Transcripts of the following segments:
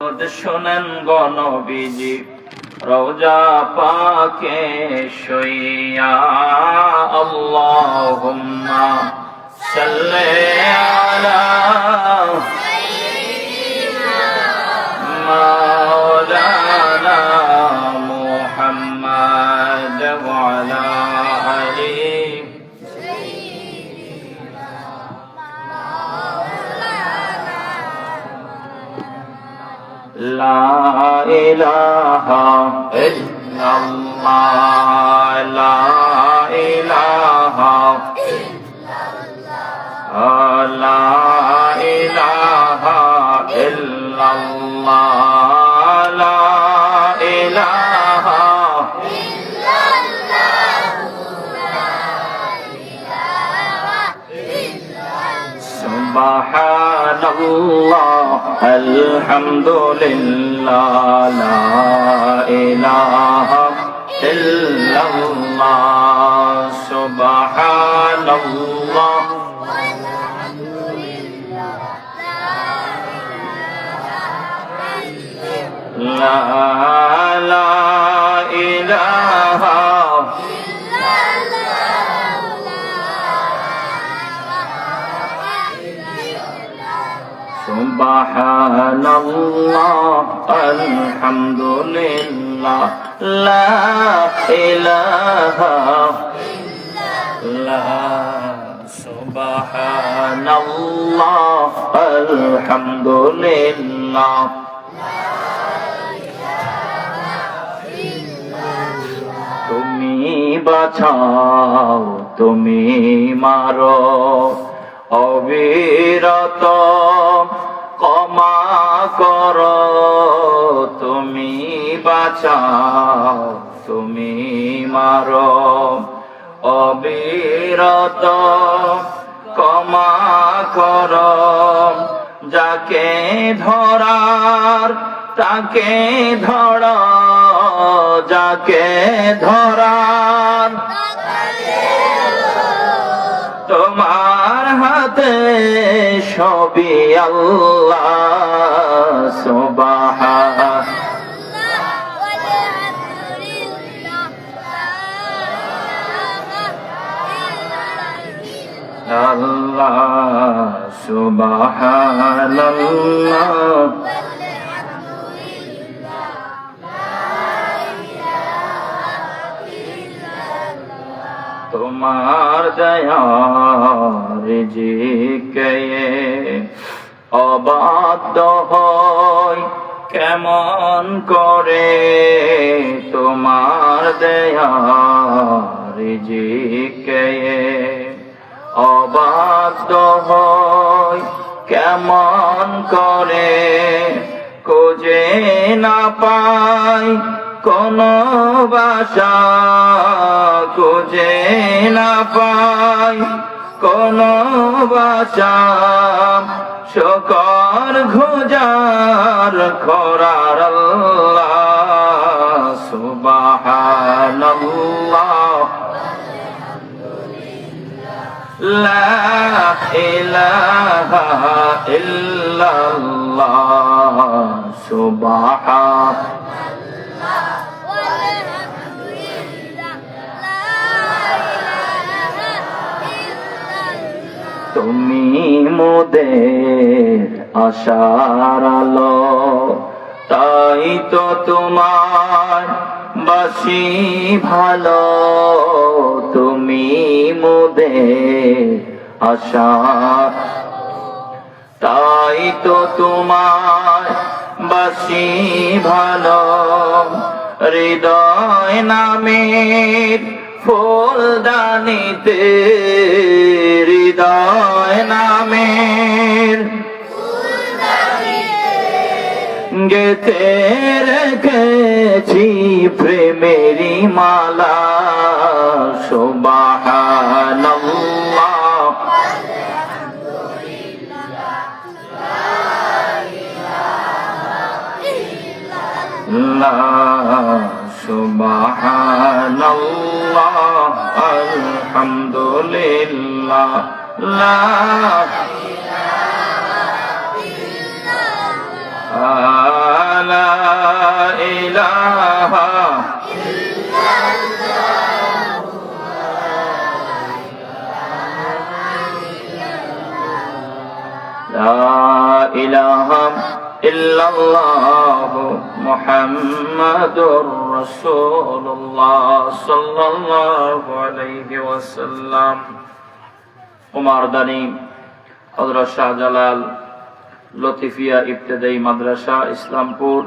শোনেন গো নবীজি রওজা পাকে শুইয়া আল্লাহুম্মা সাল্লি আলা মাওলানা মুহাম্মাদ ওয়া আলা আলিহি লা ইলাহা ইল্লাল্লাহ লা ইলাহা ইল্লাল্লাহ লা ইলাহা ইল্লাল্লাহ লা ইলাহা সুবহানাল্লাহ আলহামদুলিল্লাহ লা ইলাহা ইল্লাল্লাহ সুবহানাল্লাহ লা ইলাহা সুবহানাল্লাহ আলহামদুলিল্লাহ লা ইলাহা ইল্লাল্লাহ সুবহানাল্লাহ আলহামদুলিল্লাহ তুমি বাঁচাও তুমি মারো অবিরত ক্ষমা করো তুমি বাঁচাও তুমি মারো অবিরত ক্ষমা করো যাকে ধরার তাকে ধর যাকে ধরার তোমার হাতে সবই আল্লাহ আল্লাহ সুবহানাল্লাহ তোমার দয়ার রিজিকে অবাধ্য হয় কেমন করে তোমার দয়ার রিজিকে অবাধ্য হয় কেমন করে খুঁজে না পাই কোনো বাসা খুঁজে না পাই কোনো বাসা শকর গুজার খোরার আল্লাহ সুবহানাল্লাহ লা ইলাহা ইল্লাল্লাহ সুবহানাল্লাহ তুমি মোদের আশার আলো তাই তো তোমার বাসি ভালো তুমি মোদের আশা তাই তো তোমার বাসি ভালো হৃদয় নামের ফুলদানিতে হৃদয় নামের গেতে রেখেছি প্রেমেরি মালা সুবহানাল্লাহ লা সুবহানাল্লাহ আলহামদুলিল্লাহ লা لا إله لا إله إلا الله محمد رسول الله صلى الله عليه وسلم উমারদানি হযরত শাহজালাল লতিফিয়া ইবতেদায়ী মাদ্রাসা ইসলামপুর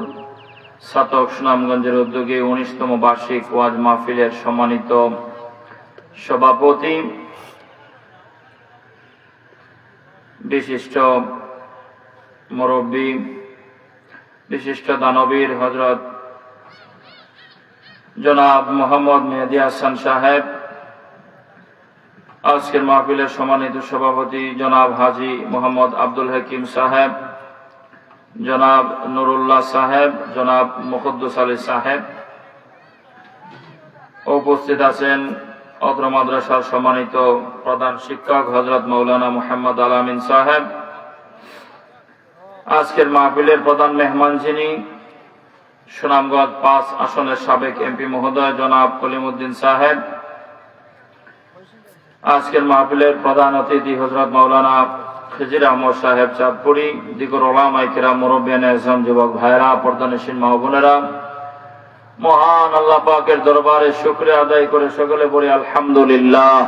ছাতক সুনামগঞ্জের উদ্যোগে 19তম বার্ষিক ওয়াজ মাহফিলের সম্মানিত সভাপতি বিশিষ্ট মুরব্বী বিশিষ্ট দানবীর হযরত জনাব মোহাম্মদ মেহেদী হাসান সাহেব, আজকের মাহফিলের সম্মানিত সভাপতি জনাব হাজী মোহাম্মদ আব্দুল হাকিম সাহেব, জনাব নুরুল্লাহ সাহেব, জনাব মুকদ্দুস আলী সাহেব, উপস্থিত আছেন অত্র মাদ্রাসার সম্মানিত প্রধান শিক্ষক হযরত মাওলানা মুহাম্মদ আল আমিন সাহেব। আজকের মাহফিলের প্রধান মেহমান যিনি সুনামগঞ্জ 5 আসনের সাবেক এমপি মহোদয় জনাব কলিমউদ্দিন সাহেব। আজকের মাহফিলের প্রধান অতিথি হযরত মাওলানা খিজির আহমদ সাহেব চাঁদপুরি, দিগর ওলামায়ে কেরাম, মুরব্বিয়ানে আযম, যুবক ভাইরা, পর্দানশীন মা বোনেরা, মহান আল্লাহ পাকের দরবারে শুকরিয়া আদায় করে সকলে বলি আলহামদুলিল্লাহ।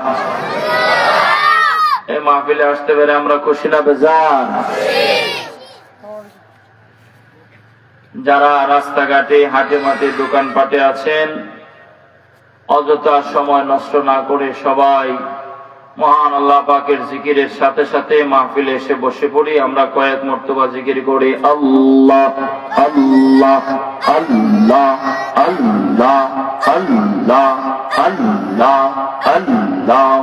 এই মাহফিলে আসতে পেরে আমরা খুশি না বেজার? যারা রাস্তাঘাটে হাটে মাঠে দোকানপাটে আছেন, অযথা সময় নষ্ট না করে সবাই মহান আল্লাহ পাকের জিকিরের সাথে সাথে মাহফিলে এসে বসে পড়ি। আমরা কয়েক মর্তবা জিকির করি আল্লাহ আল্লাহ আল্লাহ আল্লাহ আল্লাহ আল্লাহ আল্লাহ আল্লাহ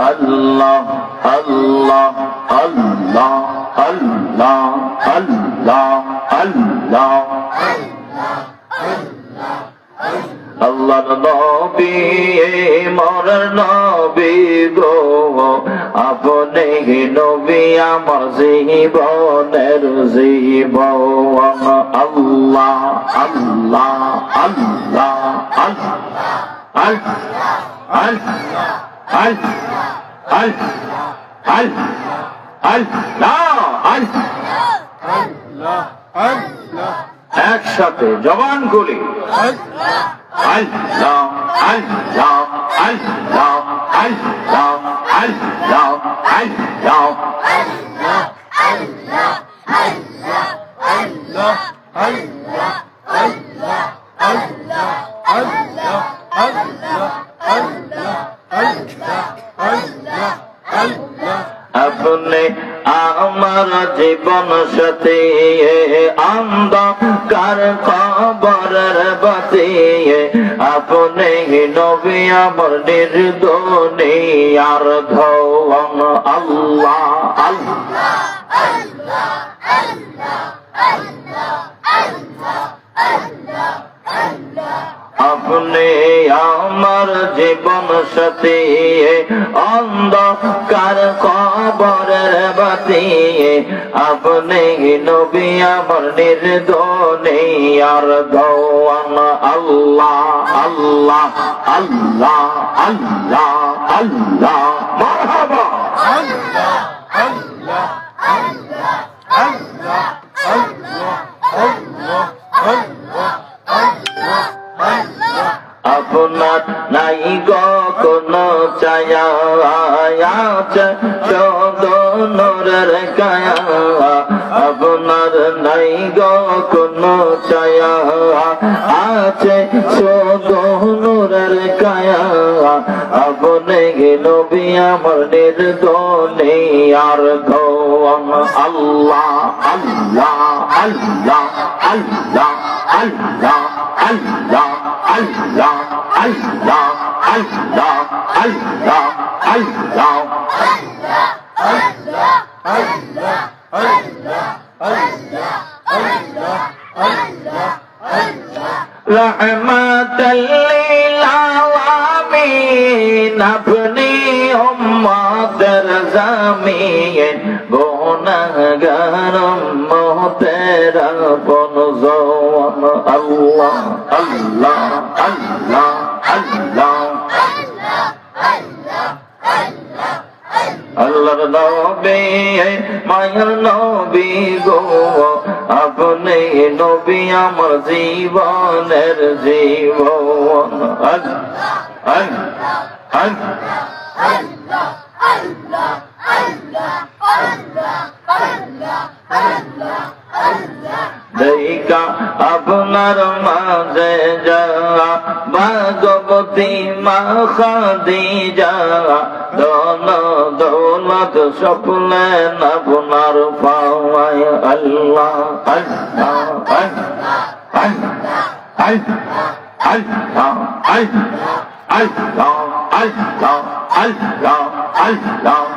আল্লাহ আল্লাহ আল্লাহ আল্লাহ আল্লাহ আল্লাহ নবী মোর নবী গো, আপনি নবী আমার জীবনের জীবন। আল্লাহ আল্লাহ আল্লাহ একসাথে জবান খুলি আল্লাহ আল্লাহ আল্লাহ আল্লাহ আল্লাহ আল্লাহ আপনি আমার জীবন সাথী, অন্ধকার কবরের বাতি, আপনি নবী আমার নির্দোনিয়ার ধন। আল্লাহ আল্লাহ আল্লাহ আল্লাহ আল্লাহ আল্লাহ আল্লাহ আল্লাহ আপনি আমার জীবন সাথী, অন্ধকার কবরের বাতি, আপনি নবী আমার নির্দোনিয়ার ধন। আল্লাহ আল্লাহ আল্লাহ আল্লাহ আল্লাহ মারহাবা আল্লাহ আল্লাহ আল্লাহ আল্লাহ আল্লাহ আল্লাহ আল্লাহ আল্লাহ আপনার নাই গো কোনো ছায়া, শুধু নূরের কায়া। আপনার নাই গো কোনো ছায়া, আছে শুধু নূরের কায়া। আপনি নবী আমার নির্দোনিয়ার ধন। আল্লাহ আল্লাহ আল্লাহ আল্লাহ আল্লাহ আল্লাহ আল্লাহ আল্লাহ আল্লাহ আল্লাহ আল্লাহ রহমাতাল লিল আপনি উম্মতের জামিন গুনাহগার উম্মতের আপন জন আল্লাহ আল্লাহ আল্লাহ আল্লাহ আল্লাহর নবী মায়ের নবী গো আপনি নবী আমার জীবনের জীবন আল্লাহ আল্লাহ আল্লাহ আল্লাহ আল্লাহ আল্লাহ আল্লাহ আল্লাহ আল্লাহ দেখা আপনার মাঝে যা ভাগবতী মা খাদিজা দন দৌলত স্বপ্নেন আপনার পাওয়ায় আল্লাহ আল্লাহ আল্লাহ আল্লাহ আল্লাহ আল্লাহ আল্লাহ আল্লাহ আল্লাহ আল্লাহ আল্লাহ আল্লাহ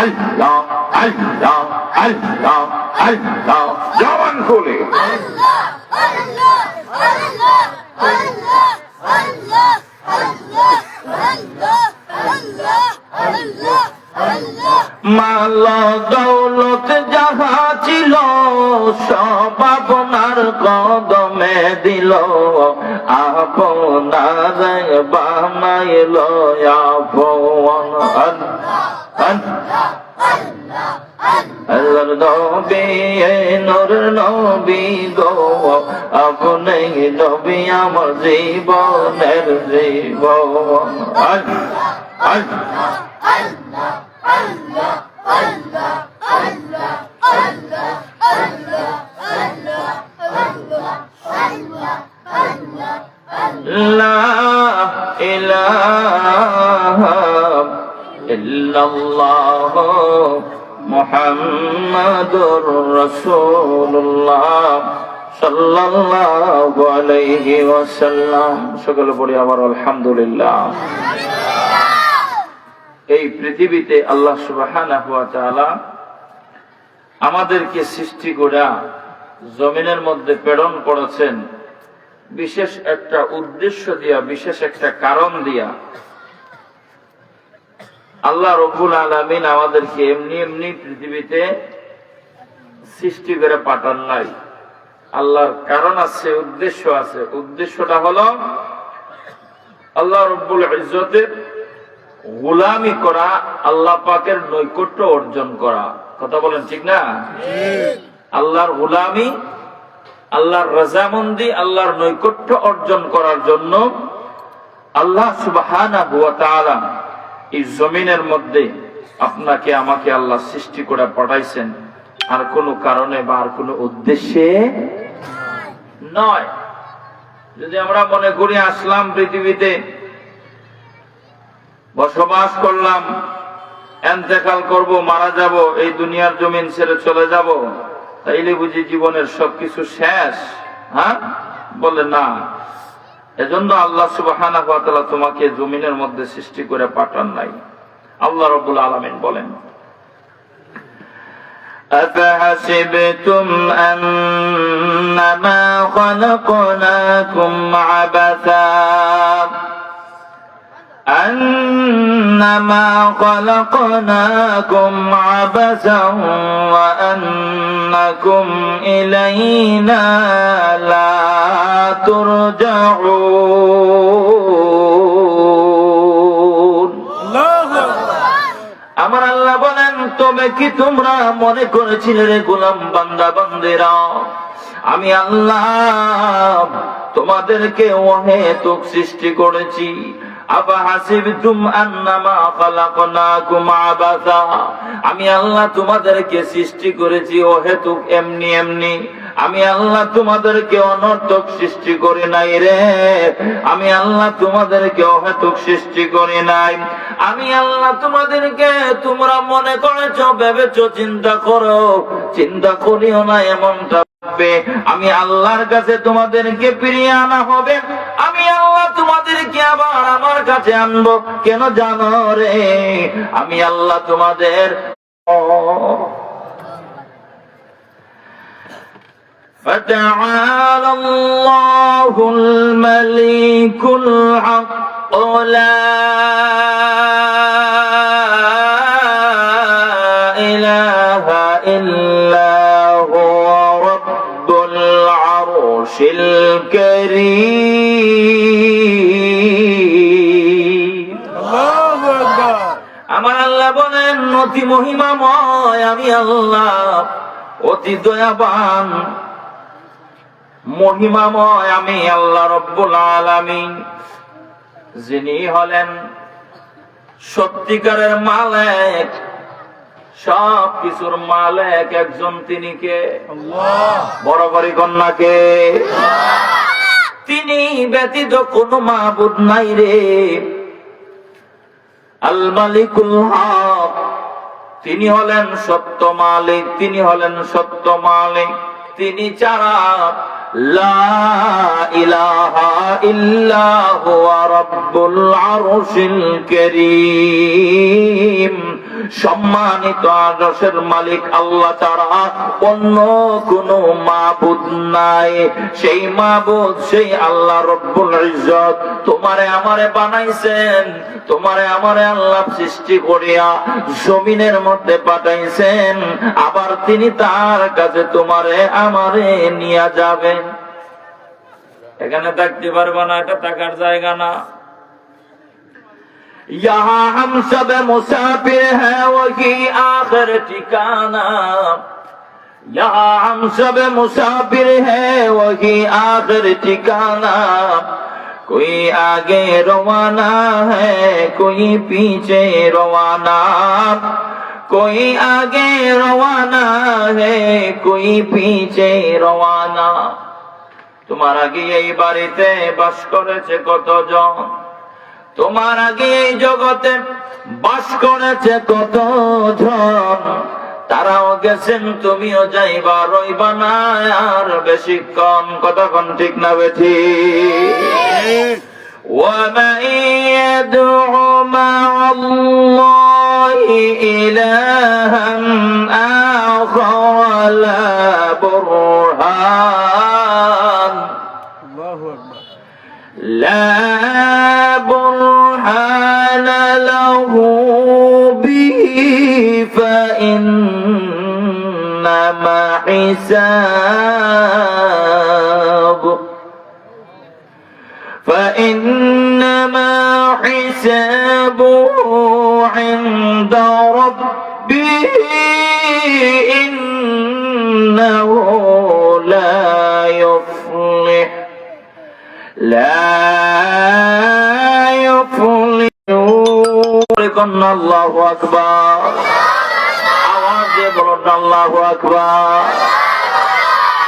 আল্লাহ আল্লাহ আল্লাহ আল্লাহ জবান খুলে আল্লাহ আল্লাহ আল্লাহ আল্লাহ আল্লাহ আল্লাহ আল্লাহ আল্লাহ আল্লাহ আল্লাহ মাল দৌলত যাহা ছিল সব আপনার কদমে দিল আপনার বানাইল আপন আল্লাহর নবী নূর নবী গো আপনি নবী আমার জীবনের জীবন আল্লাহ আল্লাহ আল্লাহ আল্লাহ আল্লাহ আল্লাহ আল্লাহ আল্লাহ আল্লাহ আল্লাহ আল্লাহ আল্লাহ লা ইলাহা ইল্লাল্লাহ মুহাম্মাদুর রাসূলুল্লাহ সাল্লাল্লাহু আলাইহি ওয়াসাল্লাম। সকলে পড়ি আবার আলহামদুলিল্লাহ। এই পৃথিবীতে আল্লাহ সুবহানাহু ওয়া তাআলা আমাদেরকে সৃষ্টি করে জমিনের মধ্যে প্রেরণ করেছেন বিশেষ একটা উদ্দেশ্য দিয়া, বিশেষ একটা কারণ দিয়া। আল্লাহ রব্বুল আলামিন আমাদেরকে এমনি এমনি পৃথিবীতে সৃষ্টি করে পাঠান নাই। আল্লাহর কারণ আছে, উদ্দেশ্য আছে। উদ্দেশ্যটা হলো আল্লাহ রব্বুল ইজ্জতের গোলামি করা, আল্লাহ পাকের নৈকট্য অর্জন করা। কথা বলেন ঠিক না? আল্লাহর গোলামি, আল্লাহর রাজামন্দি, আল্লাহর নৈকট্য অর্জন করার জন্য আল্লাহ সুবহানাহু ওয়া তাআলা এই জমিনের মধ্যে আপনাকে আমাকে আল্লাহ সৃষ্টি করে পাঠাইছেন আর কোনো কারণে বা আর কোনো উদ্দেশ্যে নয়। যদি আমরা মনে করি আসলাম পৃথিবীতে, বসবাস করলাম, ইন্তেকাল করব, মারা যাব, এই দুনিয়ার জমিন ছেড়ে চলে যাব, তাইলে বুঝি জীবনের সবকিছু শেষ? হ্যাঁ, বলে না। এজন্য আল্লাহ সুবহানাহু ওয়া তাআলা তোমাকে জমিনের মধ্যে সৃষ্টি করে পাঠান নাই। আল্লাহ রাব্বুল আলামিন বলেন, আফাহাসিবতুম আন্নামা খালাকনাকুম আবাসা أنما خلقناكم عبثا وأنكم إلينا لا ترجعون আমার আল্লাহ বলেন, তবে কি তোমরা মনে করেছিলে রে গোলাম বান্দা বান্দেরা, আমি আল্লাহ তোমাদেরকে অহেতুক সৃষ্টি করেছি? আফাহাসিবতুম আন্নামা খালাকনাকুম আবাসা, আমি আল্লাহ তোমাদেরকে সৃষ্টি করেছি অহেতুক, এমনি এমনি? আমি আল্লাহ তোমাদেরকে অনর্থক সৃষ্টি করি নাই রে। আমি আল্লাহ তোমাদেরকে অহেতুক সৃষ্টি করি নাই। আমি আল্লাহ তোমাদেরকে, তোমরা মনে করেছো, ভেবেছো, চিন্তা করো, চিন্তা করিও না এমনটা। আমি আল্লাহর কাছে তোমাদেরকে ফিরিয়ে আনা হবে। আমি আল্লাহ তোমাদেরকে আবার আমার কাছে আনবো। কেন জানো রে? আমি আল্লাহ তোমাদের فتعالى الله الملك الحق লা ইলাহা ইল্লাহু রাব্বুল আরশিল কারীম। আল্লাহু আকবার। আমার আল্লাহ বলেন অতি মহিমাময় আমি আল্লাহ, অতি দয়াবান মহিমাময় আমি আল্লাহ রব্বুল আলামিন, যিনি হলেন সত্যিকারের মালিক, সব কিছুর মালিক একজন, তিনি কে? আল্লাহ। বরাবরই কন্যাকে তিনি ব্যতীত কোনো মাবুদ নাই রে। আল মালিকুল হক, তিনি হলেন সত্য মালিক, তিনি হলেন সত্য মালিক, তিনি ছাড়া লা ইলাহা ইল্লাহু রাব্বুল আরশিল কারীম। সম্মানিত আরশের মালিক আল্লাহ ছাড়া অন্য কোনো মাবুদ নাই। সেই মাবুদ সেই আল্লাহ রব্বুল ইজ্জত তোমারে আমারে বানাইছেন, তোমারে আমারে আল্লাহ সৃষ্টি করিয়া জমিনের মধ্যে পাঠাইছেন, আবার তিনি তার কাছে তোমারে আমারে নিয়ে যাবেন। এখানে থাকতে পারবে না, এটা থাকার জায়গা না। यहाँ हम सब मुसाफिर हैं वही आखिर ठिकाना, यहाँ हम सब मुसाफिर हैं वही आखिर ठिकाना। कोई आगे रवाना है कोई पीछे रवाना, कोई आगे रवाना है कोई पीछे रवाना। তোমার আগে এই বাড়িতে বাস করেছে কতজন, তোমার আগে এই জগতে বাস করেছে কতজন, তারাও গেছেন তুমিও যাইবা, রইবা না আর বেশিক্ষণ। কতক্ষণ ঠিক না বেঠি? وَمَن يَدْعُ مَعَ اللَّهِ إِلَٰهًا آخَرَ لَا برهان لا برهان له به فإنما حسابه عند ربه إنه لا يفلح আল্লাহু আকবার। আওয়াজ দিয়ে বলুন আল্লাহু আকবার।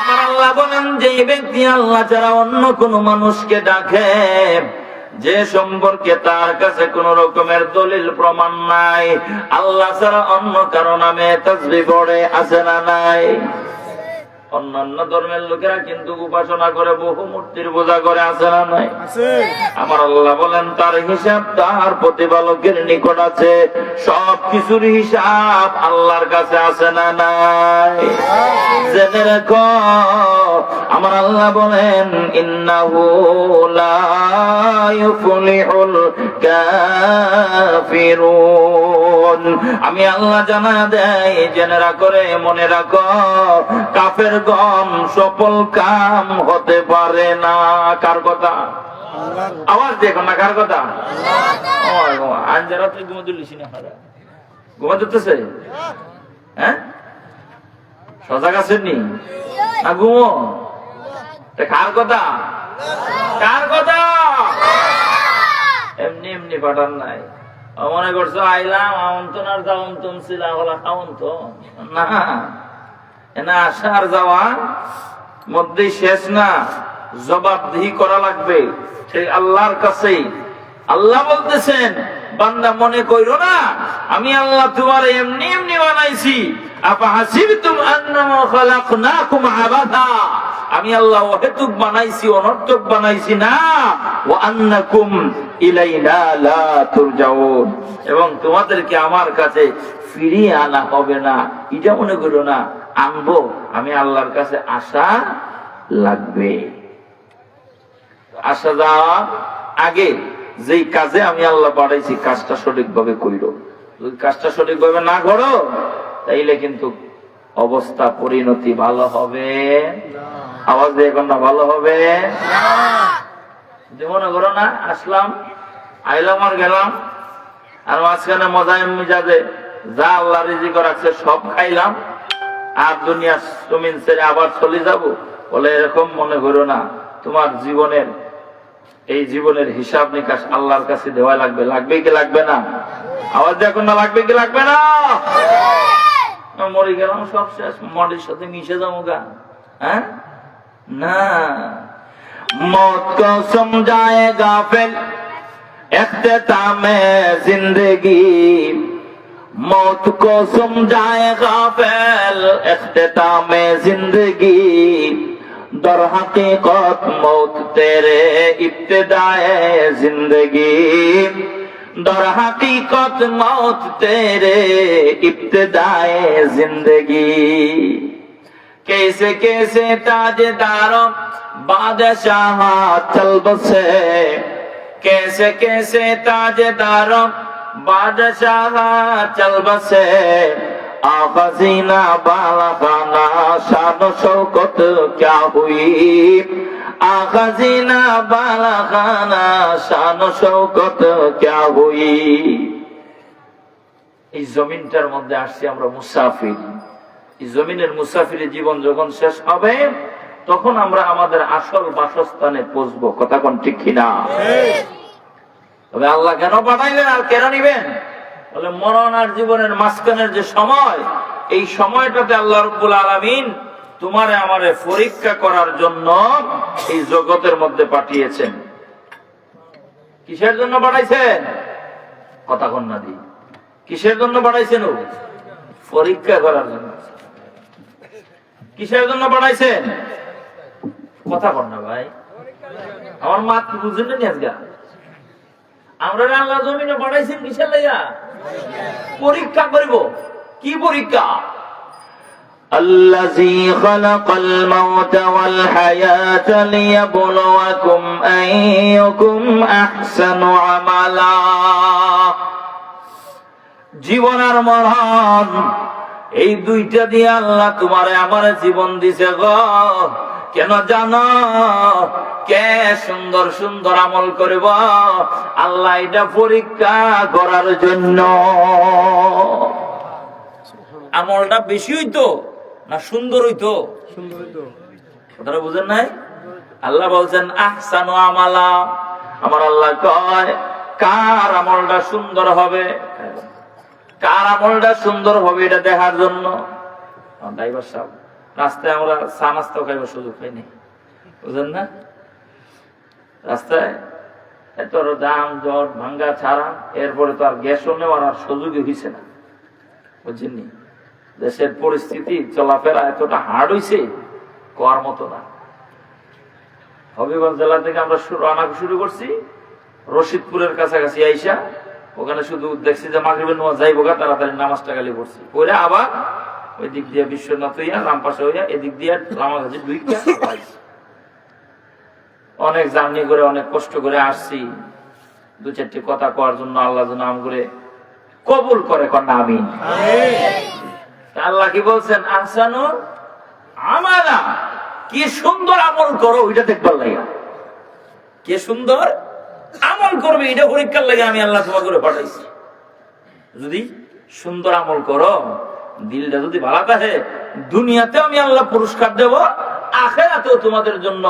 আমার আল্লাহ বলেন যে ব্যক্তি আল্লাহ ছাড়া অন্য কোন মানুষকে ডাকে, যে সম্পর্কে তার কাছে কোন রকমের দলিল প্রমাণ নাই, আল্লাহ ছাড়া অন্য কারো নামে তাসবিহ পড়ে, আছে না নাই? অন্যান্য ধর্মের লোকেরা কিন্তু উপাসনা করে, বহু মূর্তির পূজা করে, আছে না নাই? আমার আল্লাহ বলেন তার হিসাব তার প্রতিপালকের নিকট আছে, সব কিছুর হিসাব আল্লাহর কাছে আছে না নাই? জেনে রাখো, আমার আল্লাহ বলেন ইন্নাহু লা ইউফলিহুল কাফিরুন। আমি আল্লাহ জানা দেয়, জেনে রাখো রে, মনে রাখো, কাফের গণ সফল কাম হতে পারে না। কার কথা? আওয়াজ দেখো না, কার কথা? আঞ্জারা তুই ঘুমা দিলিস না? ঘুমা দিতেছে? হ্যাঁ, সজাগ আছেন নি না? ঘুমো। কার কথা? কার কথা? এমনি এমনি পাঠান নাই। মনে করছো আইলাম আমন্ত্রণ আর যাওয়ন্তন ছিল, আমন্ত্রণ না, এনা আসা আর যাওয়া মধ্যে শেষ না, জবাবদিহি করা লাগবে সেই আল্লাহর কাছে। আল্লাহ বলতেছেন বান্দা মনে কইরো না আমি আল্লাহ তোমার এমনি এমনি বানাইছি, আপা হাসিবতুম আন্নামা খালাকনাকুম আবাদা, আমি আল্লাহ অহেতুক বানাইছি, অনর্থক বানাইছি না, ওয়া আন্নাকুম ইলাইনা লা তুরজাউন, এবং তোমাদেরকে আমার কাছে ফিরিয়ে আনা হবে না। এটা মনে করো না, আনবো, আমি আল্লাহর কাছে আশা লাগবে। আসা যাওয়া আগে যেই কাজে আমি আল্লাহ পাঠাইছি কাজটা সঠিকভাবে কইরো। যদি কাজটা সঠিকভাবে না করো তাইলে কিন্তু অবস্থা পরিণতি ভালো হবে আওয়াজ দিয়ে এখন না, ভালো হবে মনে করো না। আসলাম, আইলাম আর গেলাম, আর মাঝখানে মজায় মিজাজে যা আল্লাহ রিজিক রাখছে সব খাইলাম, আর দুনিয়া জমিন ছেড়ে আবার চলে যাব, বলে এরকম মনে করো না। তোমার জীবনের এই জীবনের হিসাব নিকাশ আল্লাহর কাছে দেওয়া লাগবে। লাগবে কি লাগবে না? আওয়াজ দেখুন না, লাগবে কি লাগবে না? মরে গেলাম, সব শেষ, মরের সাথে মিশে যাবো গা? হ্যাঁ না, मौत को समझाए गाफिल इख्तितामे जिंदगी, मौत को समझाए गाफिल इख्तितामे जिंदगी, दर हकीकत मौत तेरे इब्तिदाए जिंदगी, दर हकीकत मौत तेरे इब्तिदाए जिंदगी। कैसे कैसे ताजदारों बादशाह चल बसे, कैसे कैसे ताजदारों बादशाह चल बसे, आगज़ीना बालगाना शान शौकत क्या हुई, आगज़ीना बालगाना शान शौकत क्या हुई। এই জমিনটার মধ্যে আসছি আমরা মুসাফির। এই জমিনের মুসাফিরের জীবন যখন শেষ হবে তখন আমরা আমাদের আসল বাসস্থানে পৌঁছবো। কথা কোন ঠিক কিনা? তবে আল্লাহ কেন পাঠাইলেন আর কেন নিবেন? বলে মরণ আর জীবনের মাঝখানের যে সময়, এই সময়টাতে আল্লাহ রাব্বুল আলামিন তোমারে আমারে পরীক্ষা করার জন্য এই জগতের মধ্যে পাঠিয়েছেন। কিসের জন্য পাঠাইছেন? কথা কোন না দি, কিসের জন্য পাঠাইছেন? পরীক্ষা করার জন্য। কিসের জন্য পাঠাইছেন? কথা বল না ভাই, আমার মাত বুঝেন না আজকে। আমরা আল্লাহ জমিনে পাঠাইছেন কিসের লাইগা? পরীক্ষা করব। কি পরীক্ষা? আল্লাযী খালাকাল মাউতা ওয়াল হায়াতা লিয়াবলুয়াকুম আইয়ুকুম আহসানু আমালা। জীবন আর মরণ এই দুইটা দিয়ে আল্লাহ তোমারে আমার জীবন দিছে গো। কেন জানো? কে সুন্দর সুন্দর আমল করব, আল্লাহ এটা পরীক্ষা করার জন্য। আমলটা বেশি হইতো না সুন্দর হইতো? কথাটা বুঝেন নাই? আল্লাহ বলছেন আহসানু আমালা। আমার আল্লাহ কয় কার আমলটা সুন্দর হবে, কার আমলটা সুন্দর হবে এটা দেখার জন্য। ড্রাইভার সাহেব, রাস্তায় আমরা চা নাস্তা খাইবার সুযোগ পাইনি, বুঝলেন না? রাস্তায় এত দাম জট ভাঙ্গা ছাড়া, এরপরে তো আর গ্যাসও নেওয়ার আর সুযোগই হয়েছে না, বুঝছেননি? দেশের পরিস্থিতি চলাফেরা এতটা হার্ড হয়েছে, করার মতো না। হবিগঞ্জ জেলা থেকে আমরা রান্না শুরু করছি, রশিদপুরের কাছাকাছি আইসা ওখানে শুধু দেখছি যে মাগরিবের নামাজ যাইব গা, তাড়াতাড়ি নামাজটা খালি পড়ছি, পরে আবার ওই দিক দিয়ে বিশ্বনাথ হইয়া রামপাশা হইয়া এদিক দিয়ে রামাঘাটি দুইটা অনেক জার্নি করে অনেক কষ্ট করে আসছি। দু চারটি কথা কওয়ার জন্য আল্লাহ যেন আম করে কবুল করে, কন্যা আমিন। আল্লাহ কি বলছেন? আহসানু আমালা, কি সুন্দর আমল করো ওইটা দেখবার লাগে। কি সুন্দর আমল করবে এটা পরীক্ষার লাগে আমি আল্লাহ তোমার করে পাঠাইছি। যদি সুন্দর আমল করো, দিলটা যদি ভালো থাকে, দুনিয়াতে আমি আল্লাহ পুরস্কার দেব, আখিরাতেও তোমাদের জন্য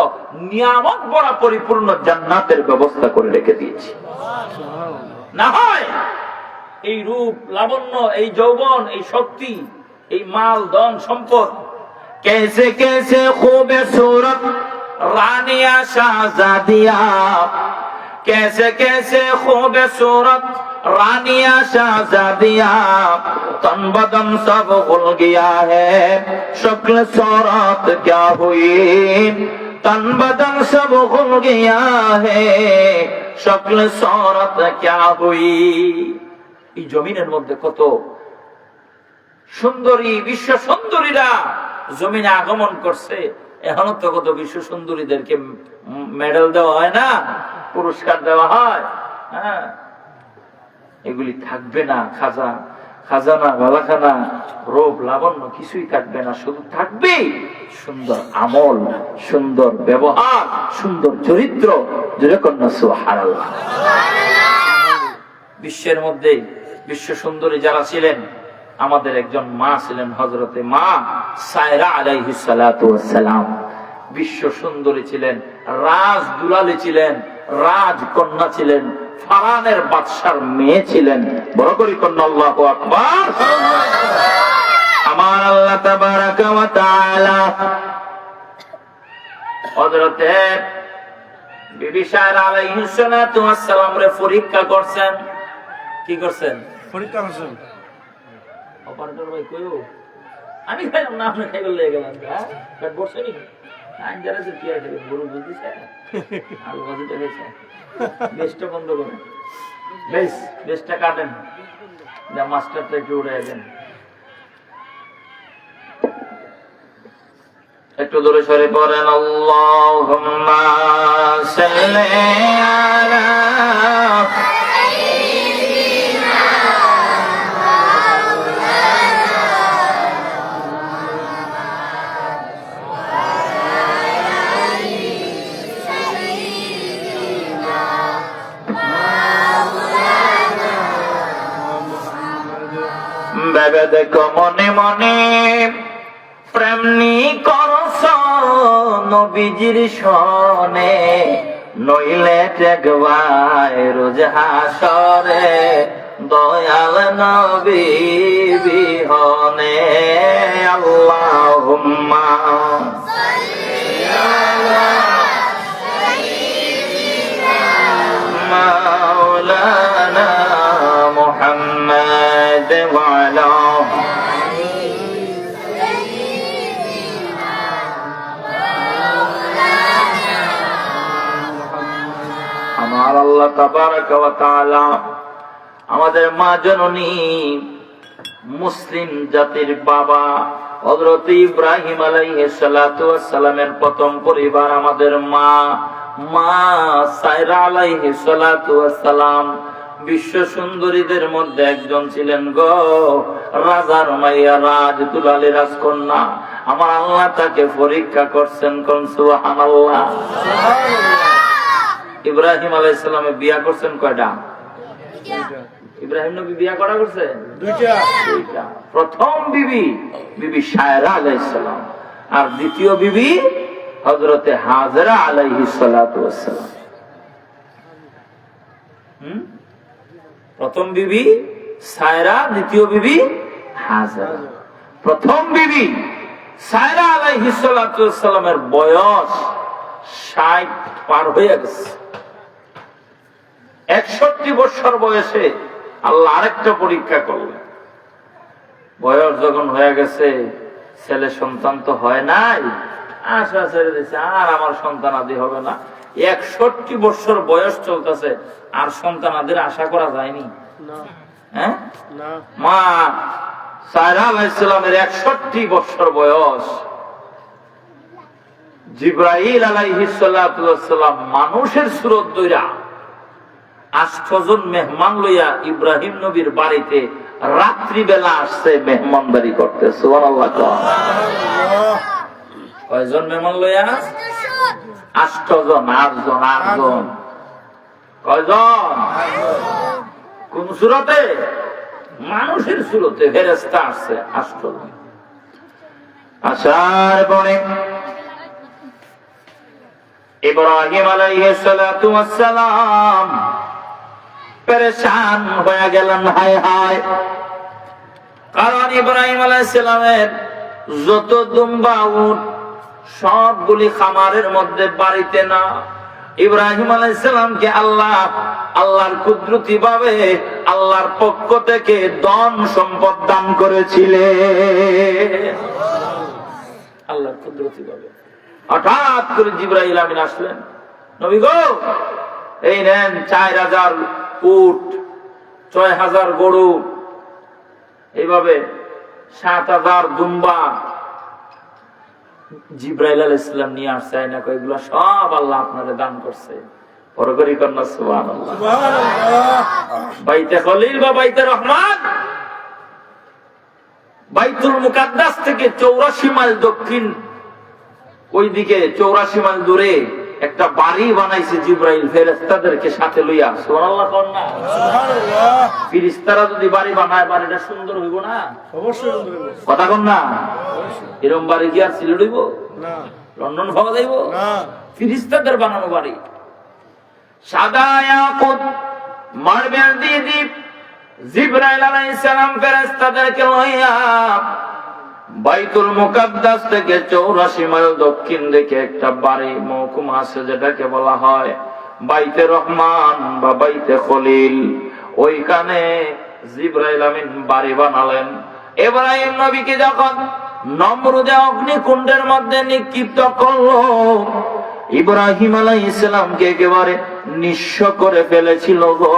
নিয়ামত ভরা পরিপূর্ণ জান্নাতের ব্যবস্থা করে রেখে দিয়েছি। না হয় এই রূপ লাবণ্য, এই যৌবন, এই শক্তি, এই মাল ধন সম্পদ, कैसे कैसे खूबसूरत रानिया शाहजादिया, कैसे कैसे खूबसूरत रानिया शाहजादिया, तन बदन सब खुल गया है, शक्ल सूरत क्या हुई, तन बदन सब खुल गया है, शक्ल सूरत क्या हुई। এই জমিনের মধ্যে কত সুন্দরী বিশ্ব সুন্দরীরা জমিনে আগমন করছে, এখনো তো কত বিশ্ব সুন্দরীদেরকে মেডেল দেওয়া হয় না, পুরস্কার দেওয়া হয়। হ্যাঁ, এগুলি থাকবে না। খাজানা বালাখানা রোগ লাবণ্য কিছুই থাকবে না, শুধু থাকবে সুন্দর আমল, সুন্দর ব্যবহার, সুন্দর চরিত্র। যেরকম না সুবহানাল্লাহ। বিশ্বের মধ্যে বিশ্ব সুন্দরী যারা ছিলেন, আমাদের একজন মা ছিলেন, হযরতে মা সায়রা আলাইহিস সালাতু ওয়াস সালাম। বিশ্ব সুন্দরী ছিলেন, রাজ দুলালী ছিলেন, রাজকন্যা ছিলেন, ফারানের বাদশার মেয়ে ছিলেন। বড় করে কন্যা আল্লাহু আকবার। আমার আল্লাহ তাবারাকা ওয়া তাআলা হযরতে বিবি সায়রা আলাইহিস সালাতু ওয়াস সালাম রে পরীক্ষা করছেন। কি করছেন? পরীক্ষা করছেন। অপারেটর ভাই কইও আমি খাইলাম না, আপনি খাইবেন লেগে গেলেন। হ্যাঁ, পেট বসে নি আইন যারা যে কি আছে গরু বুঝতেছে আলু ভাজিটা হয়েছে। বেশটা বন্ধ করেন, বেশটা কাটেন, যা মাস্টারটা একটু উড়ে দেন। একটু দূরে সরে পড়েন আল্লাহুম্মা সাল্লি আলা ভেবে দেখো মনে মনে প্রেমনি করছ নবীজির সনে, নইলে টেকবাই রোজ হাসরে দয়াল নবী বিহনে। আল্লাহুম্মা মাওলানা মুহাম্মদ ওয়া আলা আমার আল্লাহ তাবারাকা ওয়া তাআলা আমাদের মা জননী মুসলিম জাতির বাবা হযরত ইব্রাহিম আলাইহিস সালাতু ওয়াস সালামের প্রথম পরিবার আমাদের মা সায়রা আলাইহিস সালাতু ওয়াস সালাম বিশ্ব সুন্দরীদের মধ্যে একজন ছিলেন গো। রাজার মাইয়া, রাজ দুলালী, রাজকন্যা। আমার আল্লাহ তাকে পরীক্ষা করছেন। কোন সুবহানাল্লাহ। ইব্রাহিম আলাইহিস সালামে বিয়া করছেন কয়টা? ইব্রাহিম নবী বিয়া করা করছে দুইটা। প্রথম বিবি সায়রা আলাইহিস সালাম, আর দ্বিতীয় বিবি হযরতে হাজরা আলাইহিস সালাতু ওয়াস সালাম। প্রথম বিবি সায়রা, দ্বিতীয় বিবি হাজরা। প্রথম বিবি সায়রা আলাইহিস সালাতু ওয়াস সালামের বয়স 60 পার হয়ে গেছে। 61 বছর বয়সে আল্লাহ আরেকটা পরীক্ষা করলেন। বয়স যখন হয়ে গেছে, ছেলে সন্তান তো হয় নাই, আশা ছেড়ে দিচ্ছে, আর আমার সন্তান আদি হবে না। 61 বছর বয়স চলতেছে, আর সন্তান আদির আশা করা যায়নি। হ্যাঁ, মা সায়রা আলাইহিস সালামের 61 বছর বয়স। জিবরাইল আলাইহিস সালাতু ওয়াস সালাম মানুষের সুরত ধইরা 8 জন মেহমান লইয়া ইব্রাহিম নবীর বাড়িতে রাত্রি বেলা আসছে মেহমানদারি করতে। সুবহানাল্লাহ। কয়জন মেহমান লইয়া? 8 জন। 8 জন। কয়জন? কোন সুরতে? মানুষের সুরতে ফেরেশতা আসছে 8 জন। আসার পরে ইব্রাহিম আলাইহিস সালাতু ওয়াস সালাম পেরেশান হয়ে গেলেন। হায় হায়, কারণ ইব্রাহিম আলাইহিস সালামের যত দুম্বা উট সবগুলি খামারের মধ্যে, বাড়িতে না। ইব্রাহিম আলাইহিস সালামকে আল্লাহর কুদরতি ভাবে আল্লাহর পক্ষ থেকে ধন সম্পদ দান করেছিলেন। আল্লাহর কুদরতি ভাবে হঠাৎ করে জিবরাইল আমিন আসলেন। নবী গো, এই নেন 4000 উট, 6000 গরু, এইভাবে 7000 দুম্বা। জিবরাইল আলাইহিস সালাম নিয়ে আসছে, না এগুলো সব আল্লাহ আপনারে দান করছে। পরকরি কন্যা সুবহানাল্লাহ। বাইতে খলিল বা বাইতে রহমান, বাইতুল মুকাদ্দাস থেকে 84 মাইল দক্ষিণ ওইদিকে 84 মাইল দূরে একটা বাড়ি বানাইছে জিবরাইল ফেরেশতাদেরকে সাথে লইয়া। সুবহানাল্লাহ কন্যা সুবহানাল্লাহ। ফেরেশতারা যদি বাড়ি বানায়, বাড়িটা সুন্দর হইব না? অবশ্যই সুন্দর হইব। কথা কন না? এরকম বাড়ি কি আর সিলেট হইব না? লন্ডন পাওয়া যাইব না? ফেরেশতাদের বানানো বাড়ি, সাদা ইয়াকুত মার্বেল দিয়ে দ্বীপ। জিবরাইল আলাইহিস সালাম ফেরেশতাদেরকে লইয়া বাইতুল মুকাদ্দাস থেকে 84 মাইল দক্ষিণ দিকে একটা বাড়ি মহকুমা আছে, যেটাকে বলা হয় বাইতে রহমান বা বাইতে খলিল। ওইখানে জিবরাইল আমিন বাড়ি বানালেন। ইব্রাহিম নবীকে যখন নমরুদে অগ্নিকুণ্ডের মধ্যে নিক্ষিপ্ত করলো, ইব্রাহিম আলাইহিস সালামকে একেবারে নিঃস্ব করে ফেলেছিল গো।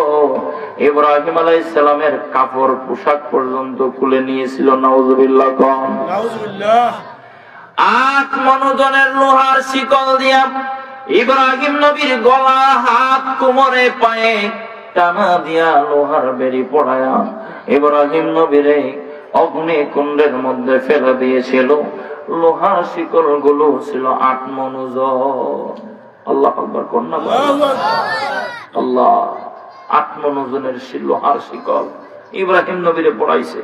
ইব্রাহিম আলাইহিস সালামের কাপড় পোশাক পর্যন্ত খুলে নিয়েছিল। নাউজুবিল্লাহ কম নাউজুবিল্লাহ। 8 মণ ওজনের লোহার শিকল দিয়া ইব্রাহিম নবীর গলা, হাত, কোমরে, পায়ে টানা দিয়া লোহার বেড়ি পড়ায়া ইব্রাহিম নবীরে অগ্নিকুণ্ডের মধ্যে ফেলে দিয়েছিল। লোহার শিকল গুলো ছিল 8 মণ ওজন। আল্লাহ আকবার কন্যা আল্লাহ। 8 মণ ওজনের লোহার শিকল ইব্রাহিম নবীরে পড়াইছে।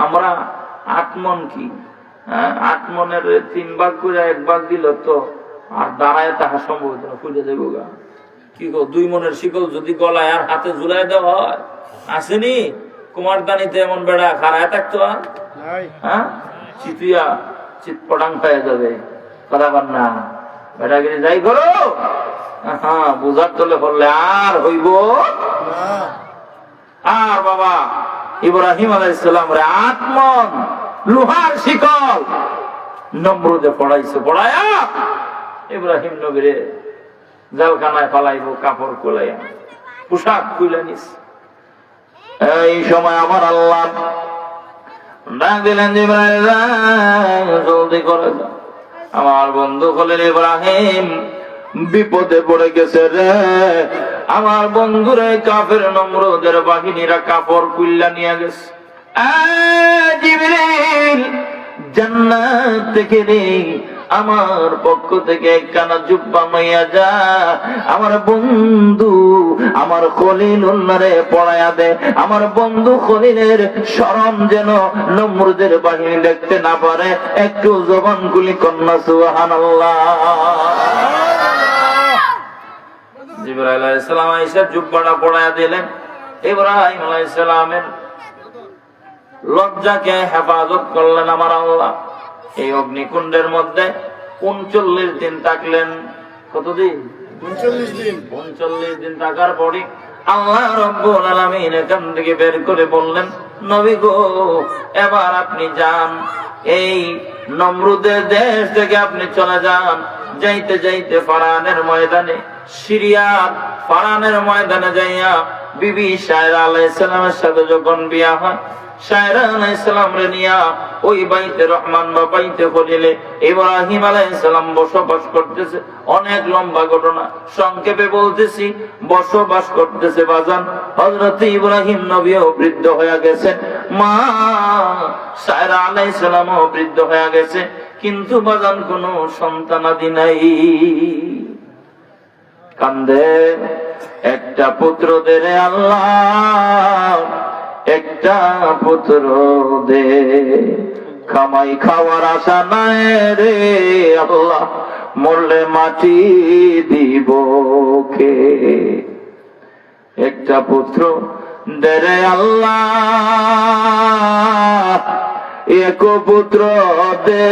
আমরা 8 মণ কি 8 মণের 3 ভাগ করে 1 ভাগ দিল তো আর দাঁড়ায় তাহা সম্ভব না, খুঁজে দেবো গা। কি গো, 2 মণের শিকল যদি গলায় আর হাতে ঝুলাই দেওয়া হয়, আসেনি কুমারদানিতে এমন বেড়া খাড়ায় থাকতো? হ্যাঁ, চিতুয়া চিৎপটাং পাওয়া যাবে। কথা বল না, বেড়াগিরি যাই করো। হ্যাঁ, বুঝার তলে পড়লে আর হইব আর বাবা। ইব্রাহিম আলাইহিস সালাম রে 8 মণ লোহার শিকল নমরুদে পড়াইছে। পড়ায়া ইব্রাহিম নবীরে জেলখানায় ফালাইব, কাপড় খুলাইয়া পোশাক খুলে নিস। এই সময় আমার আল্লাহ ডাক দিলেন, জিবরাইল জলদি করে যাও, আমার বন্ধু খলিল ইব্রাহিম বিপদে পড়ে গেছে রে। আমার বন্ধুরে কাফের নমরুদের বাহিনীরা কাপড় খুইলা নিয়ে গেছে। জিবরাইল জান্নাত থেকে রে আমার পক্ষ থেকে একখানা জুব্বা মাইয়া যা, আমার বন্ধু আমার খলিলুল্লাহরে পড়ায়া দে। আমার বন্ধু খলিলের শরম যেন নমরুদের বাহিনী দেখতে না পারে। একটু জবান খুলি কন্যা সুবহানাল্লাহ। জিবরাইল আলাইহিস সালাম আয়েশা জুব্বাটা পড়ায়া দিলেন। ইব্রাহিম আলাইহিস সালামের লজ্জাকে হেফাজত করলেন আমার আল্লাহ। এই অগ্নিকুণ্ডের মধ্যে 39 দিন থাকলেন। কতদিন? 39 দিন। 39 দিন থাকার পরে আল্লাহ রাব্বুল আলামিন এখান থেকে বের করে বললেন, নবী গো, এবার আপনি যান, এই নমরুদের দেশ থেকে আপনি চলে যান। যাইতে যাইতে ফারানের ময়দানে, সিরিয়ার ফারানের ময়দানে যাইয়া বিবি সায়রা আলাইহিস সালামের সাথে যখন বিয়া হয়, সায়রা আলাইহিস সালাম রে নিয়া ওই বাইতে রহমান বা বাইতে খলিলে ইব্রাহিম আলাইহিস সালাম বসবাস করতেছে। অনেক লম্বা ঘটনা, সংক্ষেপে বলতেছি। বসবাস করতেছে বাজান। হযরত ইব্রাহিম নবীও বৃদ্ধ হয়ে গেছেন, মা সায়রা আলাইহিস সালামও বৃদ্ধ হয়ে গেছে, কিন্তু বাজান কোনো সন্তানাদি নাই। কান্দে একটা পুত্র দে রে আল্লাহ, একটা পুত্র দে, কামাই খাওয়ার আশা নাই রে আল্লাহ, মরলে মাটি দিব কে। একটা পুত্র দে রে আল্লাহ, এক পুত্র দে,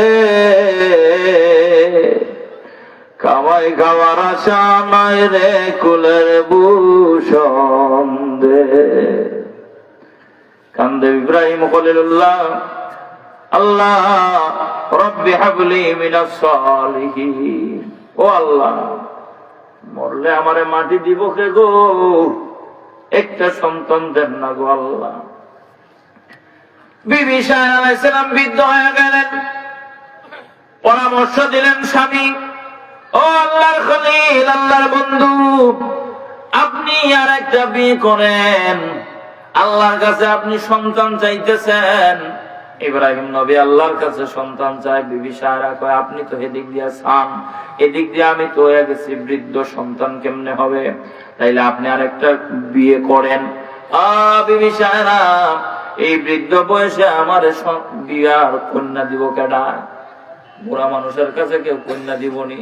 কামাই খাওয়ার আশা নাই রে কুলের ভূষণ দে। কান্দে ইব্রাহিম খলিলুল্লাহ, আল্লাহ রব্বি হাবলি মিনাস সালিহিন। ও আল্লাহ, মরলে আমারে মাটি দিব কে গো, একটা সন্তান দেন না গো আল্লাহ। বিবি সায়রা আলাইহিস সালাম বৃদ্ধ হয়ে গেলেন। পরামর্শ দিলেন স্বামী, ও আল্লাহর খলিল, আল্লাহর বন্ধু, আপনি আর একটা বিয়ে করেন, আল্লাহর কাছে আপনি সন্তান চাইতেছেন। ইব্রাহিম নবী আল্লাহর কাছে সন্তান চায়, বিবি সারা কয় আপনি তো এদিক দিয়ে চান, এদিক দিয়ে আমি তো হয়ে গেছি বৃদ্ধ, সন্তান কেমনে হবে, তাইলে আপনি আর একটা বিয়ে করেন। বিবি সারা, এই বৃদ্ধ বয়সে আমার বিয়ার কন্যা দিব কেডা? বুড়া মানুষের কাছে কেউ কন্যা দিবনি।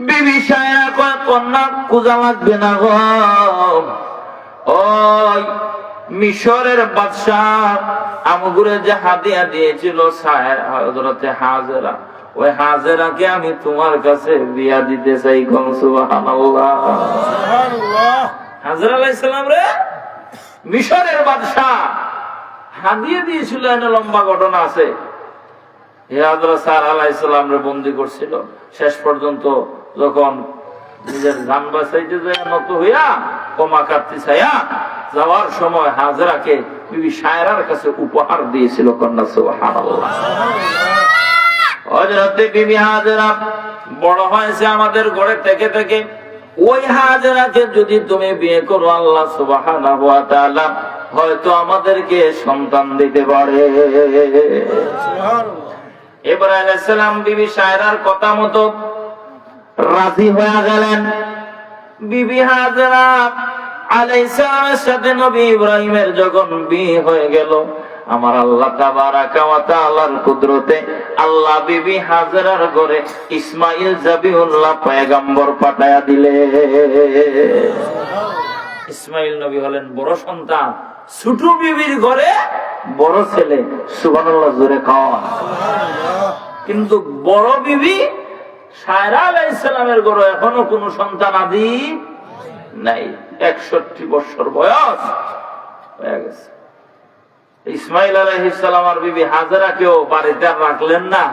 বিবি সারা কয় কন্যা খোঁজা লাগবে না গো, ওই মিশরের বাদশাহ আমগুরে যে হাদিয়া দিয়েছিল হযরতে হাজেরা, ওই হাজেরাকে আমি তোমার কাছে বিয়া দিতে চাই। সুবহানাল্লাহ। হাজেরা আলাইহিস সালাম রে মিশরের বাদশাহ হাদিয়া দিয়েছিল, এনে লম্বা ঘটনা আছে। হযরত সারা আলাইহিস সালাম রে বন্দী করছিল, শেষ পর্যন্ত যখন নিজের জান বাঁচাইতে যায় নত হইয়া কমা কাটতে চাইয়া যাওয়ার সময় হাজেরাকে বিবি সায়রার কাছে উপহার দিয়েছিল কন্যা। সুবহানাল্লাহ। হযরতে বিবি হাজেরা বড় হয়েছে আমাদের ঘরে থেকে থেকে, ওই হাজেরাকে যদি তুমি বিয়ে করো আল্লাহ সুবহানাহু ওয়া তাআলা হয়তো আমাদেরকে সন্তান দিতে পারে। ইব্রাহিম আলাইহিস সালাম বিবি সায়রার কথা মতো রাজি হয়ে গেলেন। বিবি হাজেরা আলাইহিস সালামের সাথে নবী ইব্রাহিমের যখন বিয়ে হয়ে গেল, আমার আল্লাহ তাবারাকা ওয়া তাআলার কুদরতে আল্লাহ বিবি হাজেরার ঘরে ইসমাঈল জাবিউল্লাহ পয়গম্বর পাঠায়া দিলে। ইসমাঈল নবী হলেন বড় সন্তান, ছোট বিবির ঘরে বড় ছেলে। সুবহানাল্লাহ, জোরে কওয়া। কিন্তু বড় বিবি সায়রা আলাইহিস সালামের ঘরে এখনো কোনো সন্তান আদি নাই। 61 বছর বয়স হয়ে গেছে। ইসমাঈল আলাইহিস সালাম আর বিবি হাজেরাকেও বাড়িতে রাখলেন না।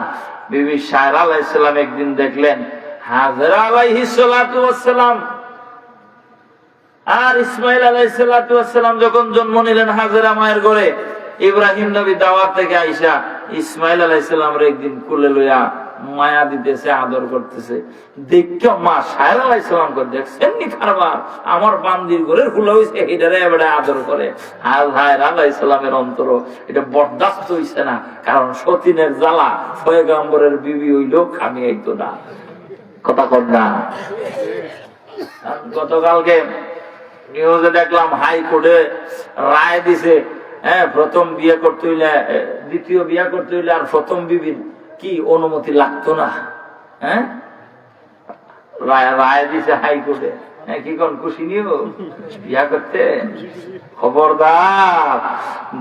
বিবি সায়রা আলাইহিস সালাম একদিন দেখলেন হাজেরা আলাইহিস সালাতু ওয়াস সালাম আর ইসমাঈল আলাইহিস সালাতু ওয়াস সালাম যখন জন্ম নিলেন হাজেরা মায়ের ঘরে, ইব্রাহিম নবী দাওয়াত থেকে আইসা ইসমাঈল আলাইহিস সালামের একদিন কোলে লইয়া মায়া দিতেছে, আদর করতেছে। দেখতে মা সায়রা আলাইহিস সালাম করে দেখছেন নি কারবার আমার বান্দির ঘরের ফুলা হইছে, এটারে এবারে আদর করে। আর সায়রা আলাইহিস সালামের অন্তর এটা বরদাস্ত হইছে না, কারণ সতীনের জ্বালা পয়গম্বরের বিবি হইলো খামি আইতো না। কথা কর না। গতকালকে নিউজে দেখলাম হাইকোর্টে রায় দিছে, প্রথম বিয়ে করতে হইলে, দ্বিতীয় বিয়ে করতে হইলে আর প্রথম বিবির কি অনুমতি লাগতো না। রায় দিছে হাইকোর্টে। কি কোন খুশি নিও বিয়া করতে? খবরদার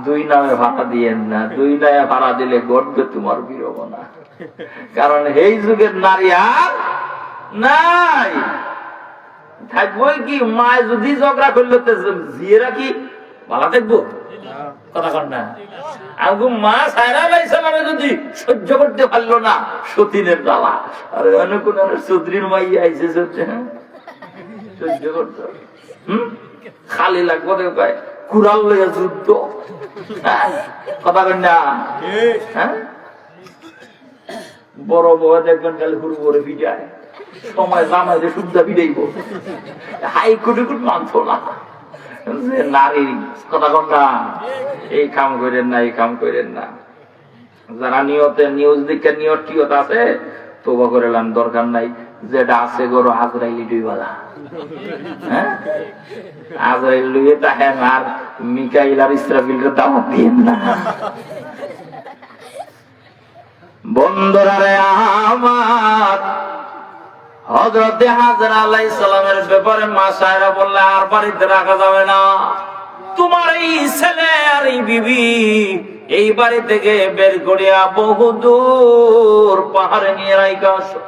দুই নামে ভাড়া দিয়েন না, দুই নামে ভাড়া দিলে ঘটবে তোমার বিড়ম্বনা। কারণ এই যুগের নারী আর নাই। থাকবই কি মায় যদি ঝগড়া করলে জিয়েরা কি ভালো থাকবো? কথা কন না। আগুন মা সায়রা আলাইহিস সালামে যদি সহ্য করতে পারলো না সতীনের জ্বালা, আর অন্য কোন চৌধুরীর মাইয়া আইছে সহ্য করতে খালি লাগবো কয় কুড়াল লইয়া যুদ্ধ। কথা কন না। বড় বউ দেখবেন খালি হুড় করে ভিজায়, সময় জামাইতে শুদ্ধা ভিড়াইব। হাইকোর্টে কোট মানতো না নারী। কথা কন না। এই কাম করেন না, এই কাম করেন না। যারা নিয়তে নিউজ দিকে নিয়ত টিয়ত আছে তোবা করে লান, দরকার নাই। যেটা আছে গরো আজরাইলি ডুইবালা। আজরাইল লুইয়ে তাহেন আর মিকাইল আর ইসরাফিলকে দাওয়াত দিয়েন না। বন্ধুরা রে আমার, হযরতে হাজরা আলাইহিস সালামের ব্যাপারে মা সায়রা বললে আর বাড়িতে রাখা যাবে না, তোমার এই ছেলে আর এই বিবি এই বাড়ি থেকে বের করিয়া বহুদূর পাহাড়ে নিয়ে রাইখা আসো।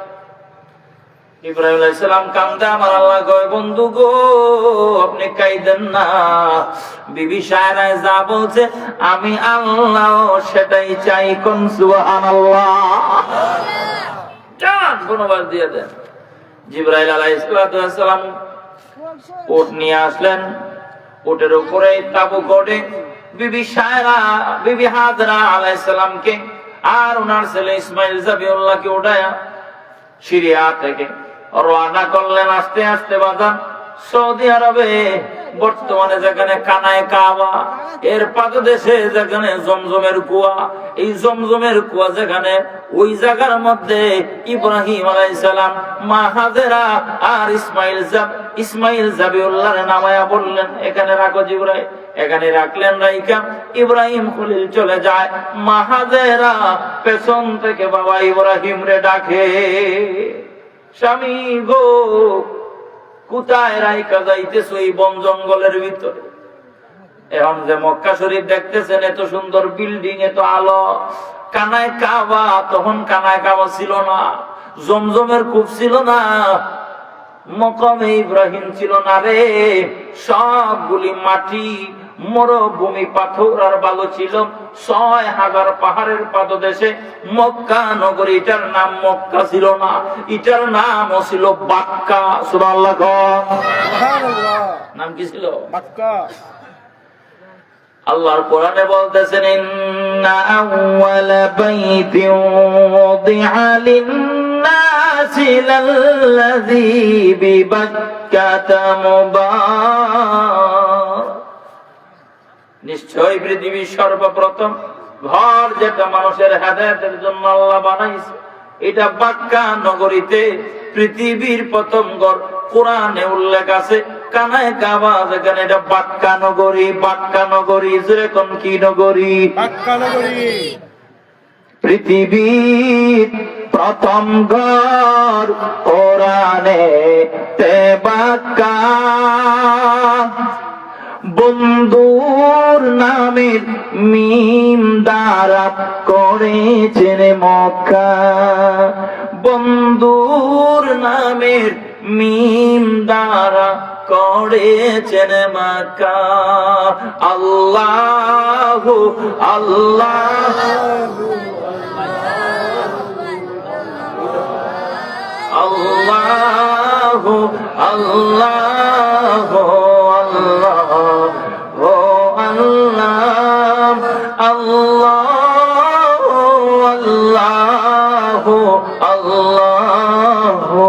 ইব্রাহিম আলাইহিস সালাম কান্দে, আমার আল্লাহ কয় বন্ধু গো আপনি কাইদেন না, বিবি সায়রা যা বলছে আমি আল্লাহ সেটাই চাই। কোন সুবহানাল্লাহ। জান ধন্যবাদ দিয়ে দেন। জিবরাইল আলাইহিস সালাম উট নিয়ে আসলেন, উটের উপরে তাবু করে বিবি সায়রা বিবি হাজরা আলাইহিস সালামকে আর ওনার ছেলে ইসমাঈল জাবিউল্লাহকে উঠায়া সিরিয়া থেকে রওনা করলেন। আস্তে আস্তে বাজান সৌদি আরবে বর্তমানে যেখানে কানায় কাবা, এর পাদদেশে যেখানে জমজমের কুয়া, এই জমজমের কুয়া যেখানে, ওই জায়গার মধ্যে ইব্রাহিম আলাইহিস সালাম, মা হাজেরা আর ইসমাইল জাবিউল্লাহর নামায়া বললেন, এখানে রাখো জিবরাইল। এখানে রাখলেন, রাইকা ইব্রাহিম খলিল চলে যায়। মা হাজেরা পেছন থেকে বাবা ইব্রাহিম রে ডাকে, স্বামী গো কোথায় রাইকা যাইতেছ এই বন জঙ্গলের ভিতরে? এখন যে মক্কা শরীফ দেখতেছেন, এত সুন্দর বিল্ডিং, এত আলো, কানায় কাবা, তখন কানায় কাবা ছিল না, জমজমের কূপ ছিল না, মকামে ইব্রাহিম ছিল না রে, সবগুলি মাটি, মরুভূমি, পাথর আর বালু ছিল। ৬,০০০ পাহাড়ের পাদদেশে মক্কা নগরী, এটার নাম মক্কা ছিল না, এটার নাম ছিল বাক্কা। সুবহানাল্লাহ, নাম কি ছিল? বাক্কা। আল্লাহর কোরআনে বলতেছেন, ইন্না আউওয়ালা বাইতিন ওয়াদিআ লিন-নাসি লাল্লাযী বিবাক্কাতা মুবারাক। নিশ্চয় পৃথিবীর সর্বপ্রথম ঘর যেটা মানুষের হেদায়েতের জন্য আল্লাহ বানাইছে, এটা বাক্কা নগরীতে। পৃথিবীর প্রথম ঘর কোরআনে উল্লেখ আছে কানায় কাবা, যেখানে এটা বাক্কা নগরী। বাক্কা নগরী, যেরকম কি নগরী? বাক্কা নগরী। পৃথিবীর প্রথম ঘর কোরআনে তে বাক্কা, বন্ধুর নামের মিম দ্বারা করেছেন মক্কা, বন্ধুর নামের মিম দ্বারা করেছেন মক্কা। আল্লাহু আল্লাহ আল্লাহু আল্লাহ আল্লাহ ও আল্লাহ আল্লাহ আল্লাহ আল্লাহ।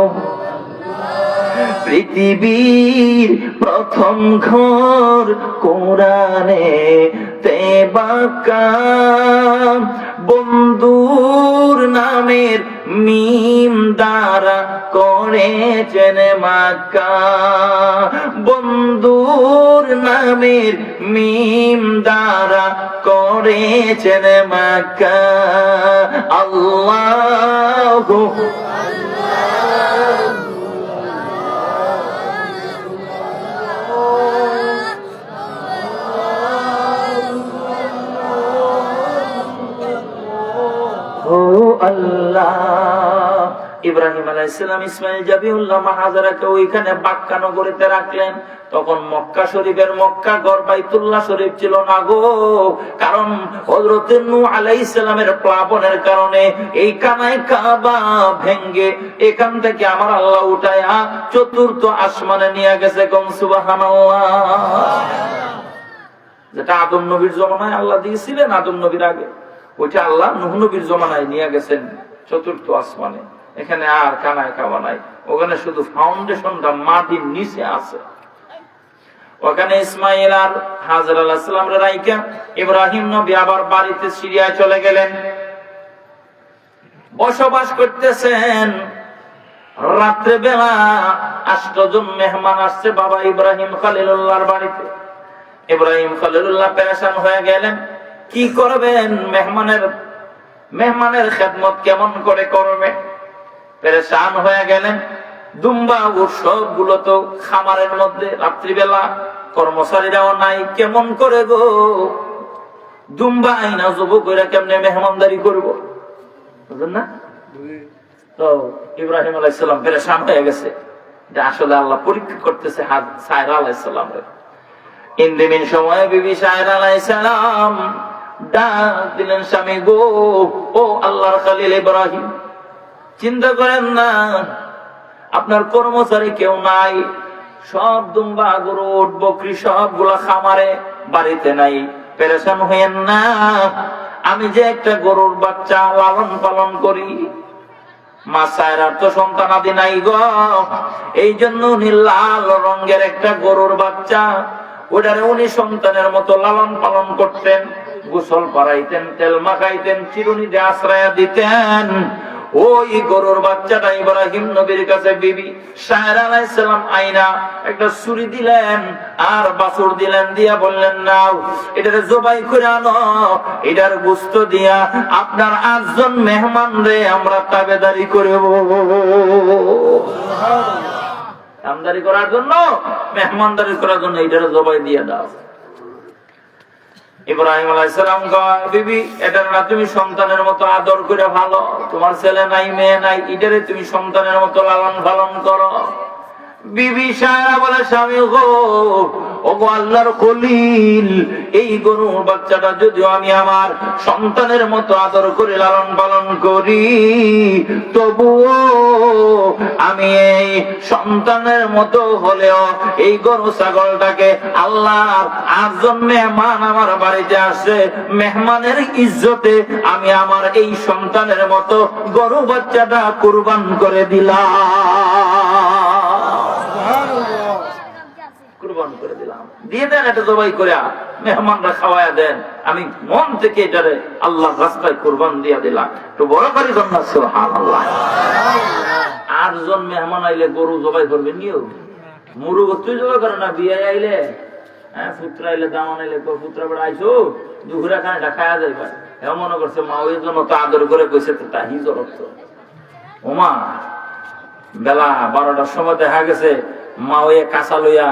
পৃথিবীর প্রথম ঘর কোরআনে তে বাক্কা, বন্ধুর নামের মিম দ্বারা করেছেন মক্কা, বন্ধুর নামের মিম দ্বারা করেছেন মক্কা। আল্লাহু আল্লাহ। ইব্রাহিম আলাইহিস সালাম ইসমাইল জাবিউল্লাহ মা হাজারাকে ওইখানে বাক্কা নগরীতে রাখলেন। তখন মক্কা শরীফের মক্কা ঘর বাইতুল্লাহ শরীফ ছিল না গো, কারণ হযরত নূহ আলাইহিস সালামের প্লাবনের কারণে এই কানায় কাবা ভেঙ্গে এখান থেকে আমার আল্লাহ উঠায়া চতুর্থ আসমানে নিয়ে গেছে। কোন সুবহানাল্লাহ। যেটা আদম নবীর জমানায় আল্লাহ দিয়েছিলেন, আদম নবীর আগে, ওইটা আল্লাহ নূহ নবীর জমানায় নিয়ে গেছেন চতুর্থ আসমানে। এখানে আর কানায় কাবা নাই, ওখানে শুধু ফাউন্ডেশনটা মাটির নিচে আছে। ওখানে ইসমাইল আর হাজরা আলাইহিস সালাম রাইকা ইব্রাহিম নবী আবার বাড়িতে সিরিয়ায় চলে গেলেন, বসবাস করতেছেন। রাত্রে বেলা 8 জন মেহমান আসছে বাবা ইব্রাহিম খলিলুল্লাহর বাড়িতে। ইব্রাহিম খলিলুল্লাহ পেরেশান হয়ে গেলেন, কি করবেন? মেহমানের খেদমত কেমন করে করবে? পেরেশান হয়ে গেলেন। দুম্বা ও সবগুলো তো খামারের মধ্যে, রাত্রিবেলা কর্মচারীরাও নাই, কেমন করে গো দুম্বা আইনা জব করে কেমনে মেহমানদারি করবো, বুঝলেন না? তো ইব্রাহিম আলাইহিস সালাম পেরেশান হয়ে গেছে যে আসলে আল্লাহ পরীক্ষা করতেছে সায়রা আলাইহিস সালামের। ইন্দিমিন সময়ে বিবি সায়রা আলাইহিস সালাম ডাক দিলেন, স্বামী গো, ও আল্লাহর খলিল ইব্রাহিম, চিন্তা করেন না, আপনার কর্মচারী কেউ নাই, সব দুম্বা গরু উট বকরি সবগুলা খামারে, বাড়িতে নাই, পেরেশান হইয়েন না। আমি যে একটা গরুর বাচ্চা লালন পালন করি, মা সায়রার তো সন্তান আদি নাই গো, এই জন্য উনি লাল রঙের একটা গরুর বাচ্চা, ওটারে উনি সন্তানের মতো লালন পালন করতেন, গোসল করাইতেন, তেল মাখাইতেন, চিরুনি দিয়ে আশ্রয় দিতেন। ওই গরুর বাচ্চাটা ইব্রাহিম নবীর কাছে বিবি সায়রা আলাইহিস সালাম আইনা একটা ছুরি দিলেন আর বাছুর দিলেন, দিয়া বললেন নাও এটারে জবাই করে আনো, এটার গোশত দিয়া আপনার 8 জন মেহমান রে আমরা তাবেদারি করব। আমদারি করার জন্য, মেহমানদারি করার জন্য এটারে জবাই দিয়ে দাও। ইব্রাহিম আলাইহিস সালাম কয় বিবি এটা না তুমি সন্তানের মতো আদর করে ভালো, তোমার ছেলে নাই মেয়ে নাই, এটারে তুমি সন্তানের মতো লালন পালন করো। বিবি সায়রা বলে স্বামী গো, ওগো আল্লাহর খলিল, এই গরুর বাচ্চাটা যদিও আমি আমার সন্তানের মতো আদর করে লালন পালন করি, তবুও আমি এই সন্তানের মতো হলেও এই গরু ছাগলটাকে আল্লাহ 8 জন মেহমান আমার বাড়িতে আসে, মেহমানের ইজ্জতে আমি আমার এই সন্তানের মতো গরু বাচ্চাটা কুরবান করে দিলাম। কুরবান করে দিলাম, দিয়ে দেন এটা জবাই করে মেহমানরা খাওয়ায়া দেন, আমি মন থেকে এটারে আল্লাহর রাস্তায় কুরবান দিয়ে দিলাম। তো বড় করি কন্যা সুবহানাল্লাহ। 8 জন মেহমান আইলে গরু জবাই করবে নিও, মুরগ তুই জবাই করে না, বিয়ে আইলে হ্যাঁ পুত্র আইলে দামান আইলে পুত্র বেড়া আইসো দুপুরে খানিটা খায়া যাইবা, এমন মনে করছে মা ওই জন্য তো আদর করে কইছে তো তাহি জরত। ওমা বেলা 12টার সময় দেখা গেছে মা ওই কাঁচা লইয়া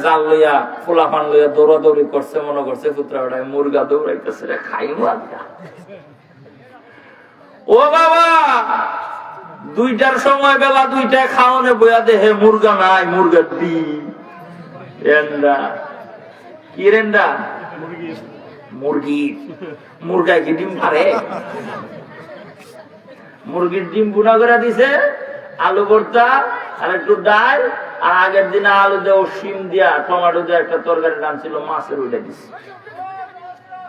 জাল লইয়া ফুলাফান লইয়া দৌড়াদৌড়ি করছে, মনে করছে পুত্রা বেড়ায় মুরগা দৌড়াইতেছে রে খাইমু আজকা। ও বাবা 2টার সময় বেলা 2টায় খাওয়ানে বইয়া দেহে মুরগা নাই, মুরগার ডিম রেন্ডা, কি রেন্ডা মুরগি, মুরগায় কি ডিম পারে? মুরগির ডিম বুনা করে দিছে, আলু ভর্তা আর একটু ডাল, আর আগের দিনে আলু দিয়ে শিম দিয়া টমেটো দিয়ে একটা তরকারি রান্নছিল, মাছের ওইটা দিছে,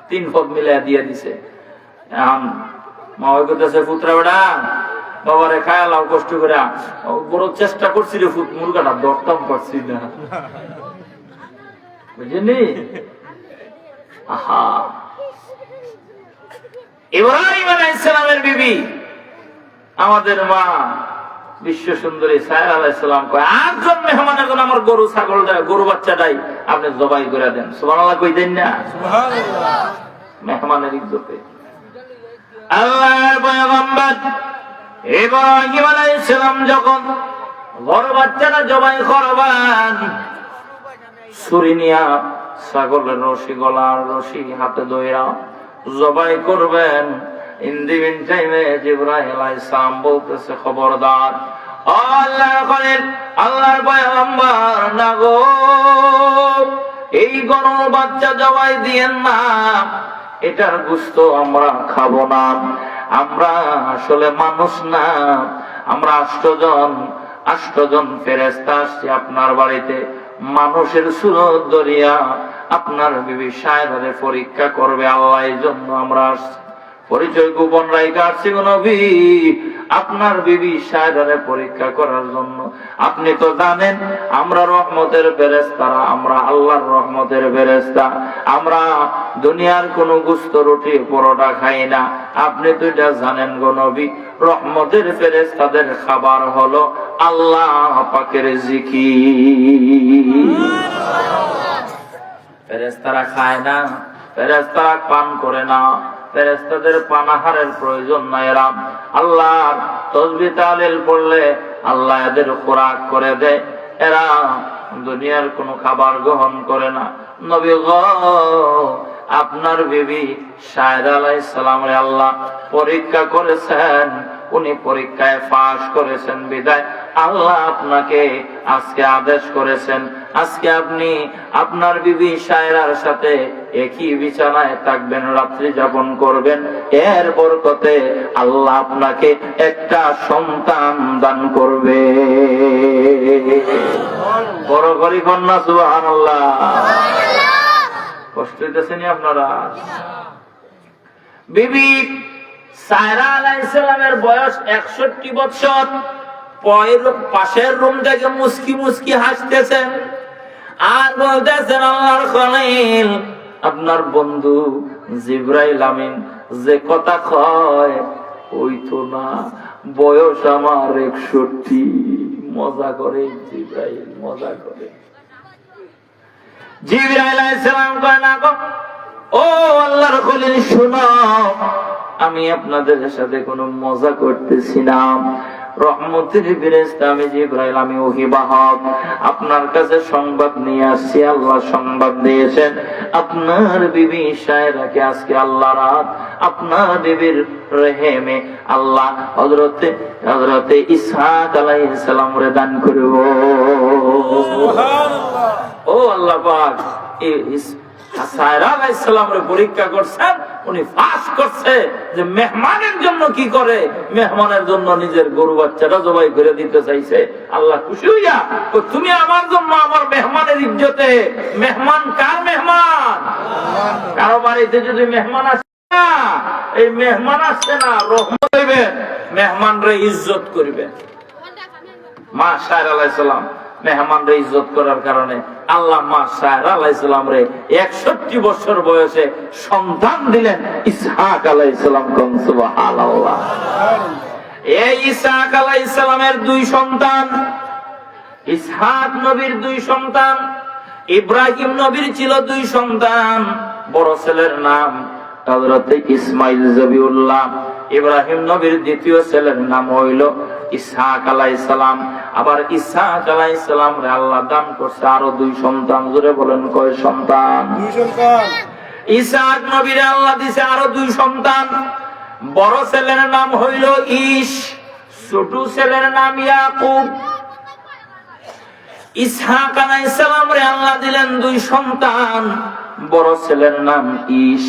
3 পদ মিলাই দিয়ে দিছে। মা ওই করতেছে পুত্রা বেড়া বাবারে খায়া লাও কষ্ট করে, বড় চেষ্টা করছি রে ফুট মুরগাটা দরতাম পারছি না, বুঝলি? আহা ইব্রাহিম আলাইহিস সালামের বিবি আমাদের মা বিশ্ব সুন্দরী সায়রা আলাইহিস সালাম কয় 8 জন মেহমানের জন্য আমার গরু ছাগলটা গরু বাচ্চাটাই আপনি জবাই করে দেন। সুবহানাল্লাহ কই দেন না? সুবহানাল্লাহ। মেহমানের ইজ্জতে আল্লাহর পয়গম্বর ইব্রাহিম আলাইহিস সালাম যখন গরু বাচ্চাটা জবাই করবেন, ছুরি নিয়া ছাগলের রশি গলার রশি হাতে ধইরা জবাই করবেন, ইন দি মিন টাইমে জিবরাইল আলাইহিস সালাম বলতেছে খবরদার আল্লাহর খলিল আল্লাহর পয়গম্বর না গো, এই গরুর বাচ্চা জবাই দিয়েন না, এটার গোশত আমরা খাবো না, আমরা আসলে মানুষ না, আমরা 8 জন ফেরেশতা আসছি আপনার বাড়িতে, মানুষের সুরত ধরিয়া আপনার বিবি সায়রারে পরীক্ষা করবে আল্লাহ, এই জন্য আমরা পরিচয় গোপন রাইখা আসছি গো নবী, আপনার বিবি সায়রারে পরীক্ষা করার জন্য। আপনি তো জানেন আমরা রহমতের ফেরেশতারা, আমরা আল্লাহর রহমতের ফেরেশতা, আমরা দুনিয়ার কোনো গোশত রুটি পরোটা খাই না। আপনি তো এটা জানেন গো নবী, রহমতের ফেরেশতাদের খাবার হলো আল্লাহ পাকের জিকির। ফেরেশতারা খায় না, ফেরেশতারা পান করে না, ফেরেশতাদের পানাহারের প্রয়োজন নাই। এরা আল্লাহর তাসবিহ তাহলিল পড়লে আল্লাহ এদের খোরাক করে দেয়, এরা দুনিয়ার কোনো খাবার গ্রহণ করে না। নবী গো আপনার বিবি সায়রা আলাইহিস সালামের আল্লাহ পরীক্ষা করেছেন, উনি পরীক্ষায় পাশ করেছেন বিদায় আল্লাহ আপনাকে আজকে আদেশ করেছেন, আজকে আপনি আপনার বিবি সায়রার সাথে একই বিছানায় থাকবেন, রাত্রি যাপন করবেন, এর বরকতে আল্লাহ আপনাকে একটা সন্তান দান করবে। বড় করি কন্যা সুবহানাল্লাহ। কষ্ট হইতেছেন আপনারা? বিবি সায়রা আলাইহিস সালামের বয়স 61 বছর। পাশের রুম থেকে মুস্কি মুস্কি হাসতেছেন আর বলতেছেন, আল্লাহর খলিল, আপনার বন্ধু জিবরাইল আমিন যে কথা কয় ওই তো না, বয়স আমার 61। মজা করে জিবরাইল, মজা করে। জিবরাইল আলাইহিস সালাম কয়, না গো, ও আল্লাহর খলিল শুনো, আমি আপনাদের সাথে কোনো মজা করতেছি না। রহমতের ফেরেশতা আমি জিবরাইল, আমি ওহীবাহক, আপনার কাছে সংবাদ নিয়ে আসছি। আল্লাহ সংবাদ দিয়েছেন আপনার বিবি সায়রাকে আজকে আল্লাহ রাত আপনার বিবির রেহেমে আল্লাহ হযরতে ইসহাক আলাইহিস সালাম রে দান করব। সুবহানাল্লাহ। ও আল্লাহ পাক, সায়রা আলাইহিস সালামের পরীক্ষা করছেন, উনি ফাঁস করছে যে মেহমানের জন্য কি করে, মেহমানের জন্য নিজের গরু বাচ্চাটা জবাই করে দিতে চাইছে। আল্লাহ খুশি হইয়া, তুমি আমার জন্য আমার মেহমানের ইজ্জতে, মেহমান কার মেহমান? কারো বাড়িতে যদি মেহমান আসে না, এই মেহমান আসছে না, রহমত হইবে, মেহমানরে ইজ্জত করবে। মা সায়রা আলাইহিস সালাম মেহমানরে ইজ্জত করার কারণে আল্লাহ মা সায়রা আলাইহিস সালাম রে 61 বছর বয়সে সন্তান দিলেন, ইসহাক আলাইহিস সালাম। কোন সুবহানাল্লাহ। এই ইসহাক আলাইহিস সালামের 2 সন্তান, ইসহাক নবীর 2 সন্তান, ইব্রাহিম নবীর ছিল 2 সন্তান। বড় ছেলের নাম হযরত ইসমাইল জবিউল্লাহ। ইব্রাহিম নবীর দ্বিতীয় ছেলের নাম হইল ইসহাক আলাইহিস সালাম। আবার ইসহাক আলাইহিস সালাম রে আল্লাহ দান করছে আরো 2 সন্তান। জোরে বলেন, কয় সন্তান? 2 সন্তান। ইসহাক নবীর আল্লাহ দিছে আরো 2 সন্তান। বড় ছেলের নাম হইল ঈশ, ছোট ছেলের নাম ইয়াকুব। ইসহাক আলাইহিস সালাম রে আল্লাহ দিলেন 2 সন্তান। বড় ছেলের নাম ঈশ,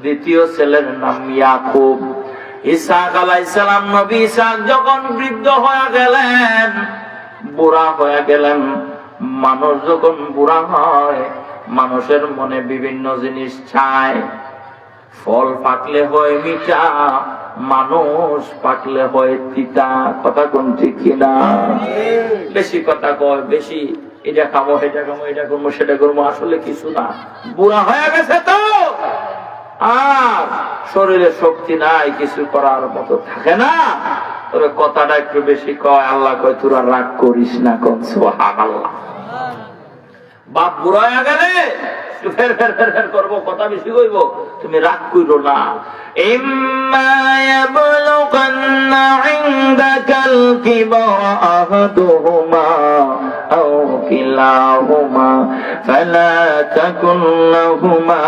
দ্বিতীয় ছেলের নাম ইয়াকুব। ইসহাক আলাইহিস সালাম নবী ইসহাক যখন বৃদ্ধ হয়ে গেলেন, বুড়া হয়ে গেলেন, মানুষ যখন বুড়া হয় মানুষের মনে বিভিন্ন জিনিস চায়। ফল পাকলে হয় মিঠা, মানুষ পাকলে হয় তিতা। কথা কোন ঠিক কিনা? বেশি কথা কয়, বেশি এটা খাবো, এটা খাবো, এটা করবো, সেটা করবো, আসলে কিছু না। বুড়া হয়ে গেছে তো আর শরীরে শক্তি নাই, কিছু করার মতো থাকে না। তবে কথাটা একটু বেশি কয়। আল্লাহ কয় তোরা রাগ করিস না। কোন সুবহানাল্লাহ। বাপ বুড়া হয়ে গেলে ফের ফের ফের ফের করবো, কথা বেশি কইব, তুমি রাগ কইরো না। ইম্মা ইয়াবলুগান্না ইনদাকাল কিবরা আহাদুহুমা আও কিলাহুমা ফালা তাকুন লাহুমা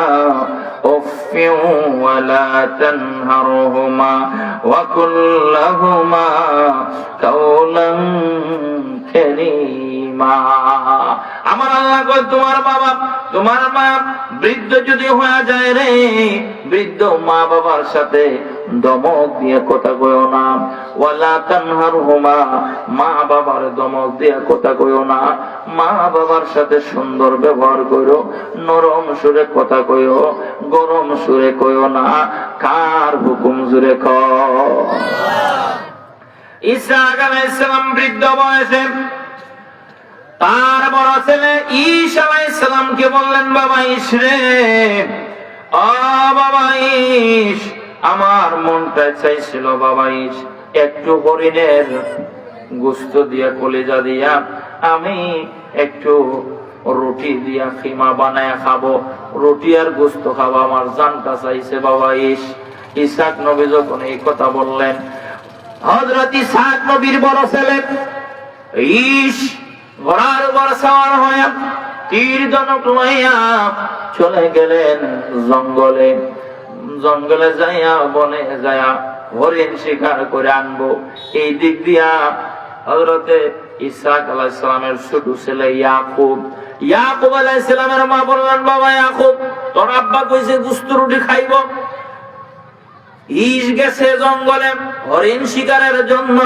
উফফিন ওয়ালা তানহারহুমা ওয়া কুল লাহুমা কাওলান কারীমা। আমার আল্লাহ কয় তোমার বাবা, তোমার মা বৃদ্ধ যদি হয়ে যায় রে, বৃদ্ধ মা বাবার সাথে দমক দিয়ে কথা কইও না। ওয়ালা তানহারহুমা, মা বাবার দমক দিয়ে কথা কইও না। মা বাবার সাথে সুন্দর ব্যবহার করো, নরম সুরে কথা কইও, গরম সুরে কইও না। কার হুকুম জুরে কও? ইসহাক আলাইহিস সালাম বৃদ্ধ বয়সে তার বড় ছেলে ঈশ আলাইহিস সালামকে বললেন, বাবা ঈশ রে, ও বাবা ঈশ, আমার মনটা চাইছিল বাবা ঈশ একটু হরিণের গোশত দিয়া, কলিজা দিয়া আমি একটু রুটি দিয়া খিমা বানায় খাবো, রুটি আর গোশত খাবো, আমার জানটা চাইছে বাবা ঈশ। ইসহাক নবী যখন এই কথা বললেন, হযরত ইসহাক নবীর বড় ছেলে ঈশ ঘোড়ার উপর সওয়ার হয়ে তীর ধনুক লইয়া চলে গেলেন জঙ্গলে। জঙ্গলে যাইয়া, বনে যাইয়া হরিণ শিকার করে আনবো। এই দিক দিয়া হযরতে ইসহাক আলাইহিস সালামের ছোট ছেলে ইয়াকুব আলাইহিস সালামের মা বললেন, বাবা ইয়াকুব, তোর আব্বা কইছে গোশত রুটি খাইব। ঈশ গেছে জঙ্গলে হরিণ শিকারের জন্য,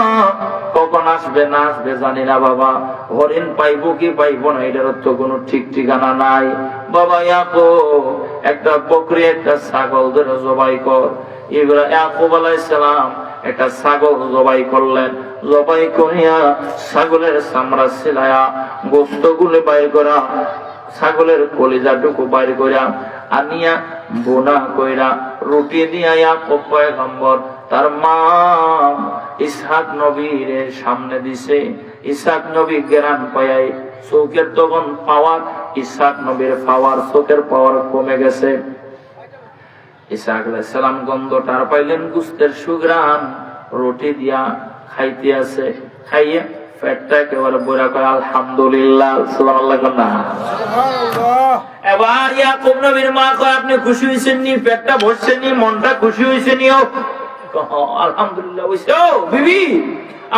কখন আসবে না আসবে জানি না বাবা, হরিণ পাইবো কি পাইবো না এটার তো কোনো ঠিক ঠিকানা নাই। বাবা ইয়াকুব, একটা বকরি একটা ছাগল ধরে জবাই কর, ইয়াকুব আলাইহিস সালাম একটা ছাগল জবাই করলেন, জবাই করিয়া ছাগলের চামড়া ছিলায়া গোশতগুলো বাইর করা, ছাগলের কলিজাটুকু বাইর করিয়া আনিয়া বোনা কইরা রুটি দিয়া ইয়াকুব পয়গম্বর তার মা ইসহাক নবীর সামনে দিছে। ইসহাক নবী জ্ঞান পায়, চোখের তখন পাওয়ার, ইসহাক নবীর পাওয়ার, চোখের পাওয়ার কমে গেছে। ইসহাক আলাইহিস সালাম গন্ধটার পাইলেন, গুস্তের সুঘ্রাণ, রুটি দিয়া খাইতে আছে, খাইয়ে পেটটা একেবারে বইরা করে আলহামদুলিল্লাহ সুবহানাল্লাহ না। এবার ইয়াকুব নবীর মা কয় আপনি খুশি হইছেন নি? পেটটা ভরছেন নি? মনটা খুশি হইছে নি? আলহামদুলিল্লাহ হইছে। বিবি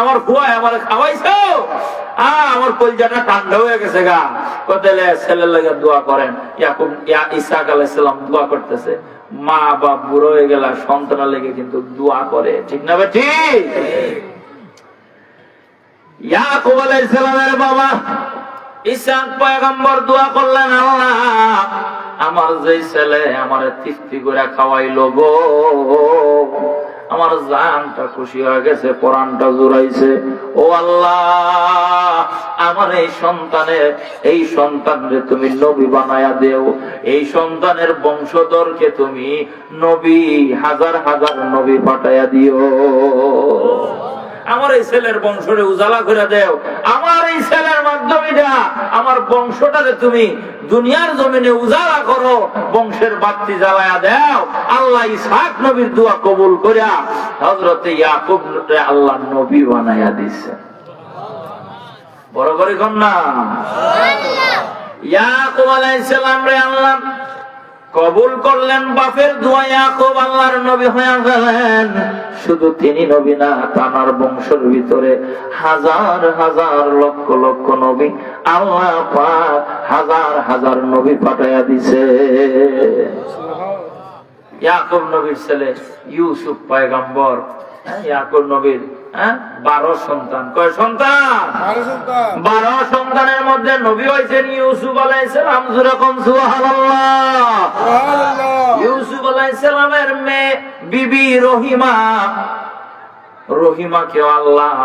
আমার ফুয়া আমার খাওয়াইছো, আমার কলজাটা ঠান্ডা হয়ে গেছে গা। কতলে ছেলের লাগে দোয়া করেন। ইয়াকুব ইসহাক আলাইহিস সালাম দোয়া করতেছে। মা বাপ বুড়ো হয়ে গেলা সন্তানের লেগে কিন্তু দোয়া করে, ঠিক না ভাই? ঠিক। ইয়াকুব আলাইহিস সালামের বাবা ইসহাক পয়গম্বর দোয়া করলেন, আল্লাহ আমার যে ছেলে আমারে তৃপ্তি করে খাওয়াইলো গো, আমার জানটা খুশি হয়ে গেছে, পরানটা জুড়াইছে। ও আল্লাহ আমার এই সন্তানরে তুমি নবী বানায়া দেও, এই সন্তানের বংশধরকে তুমি নবী, হাজার হাজার নবী পাঠাইয়া দিও। আমার এই ছেলের বংশরে উজালা করে দেও, আমার এই ছেলের মাধ্যমে আমার বংশটারে তুমি দুনিয়ার জমিনে উজালা করো, বংশের বাতি জ্বালায়া দেও। আল্লাহ ইসহাক নবীর দোয়া কবুল করিয়া হযরতে ইয়াকুব আল্লাহ নবী বানায়া দিছে। বড় করে কন্যা ইয়াকুব আলাইহিস সালাম রে আল্লাহ কবুল করলেন, বাপের দোয়া ইয়াকুব আল্লাহর নবী হয়ে গেলেন। শুধু তিনি নবী না, তার বংশের ভিতরে হাজার হাজার লক্ষ লক্ষ নবী আল্লাহ পাক হাজার হাজার নবী পাঠাইয়া দিছে। ইয়াকুব নবীর ছেলে ইউসুফ পয়গম্বর, ইয়াকুব নবীর 12 সন্তান। কয় সন্তান? 12 সন্তানের মধ্যে নবী হয়েছেন ইউসুফ আলাইহিস সালাম। যেরকম সুবহানাল্লাহ। ইউসুফ আলাইহিস সালামের মেয়ে বিবি রহিমা, রহিমাকে আল্লাহ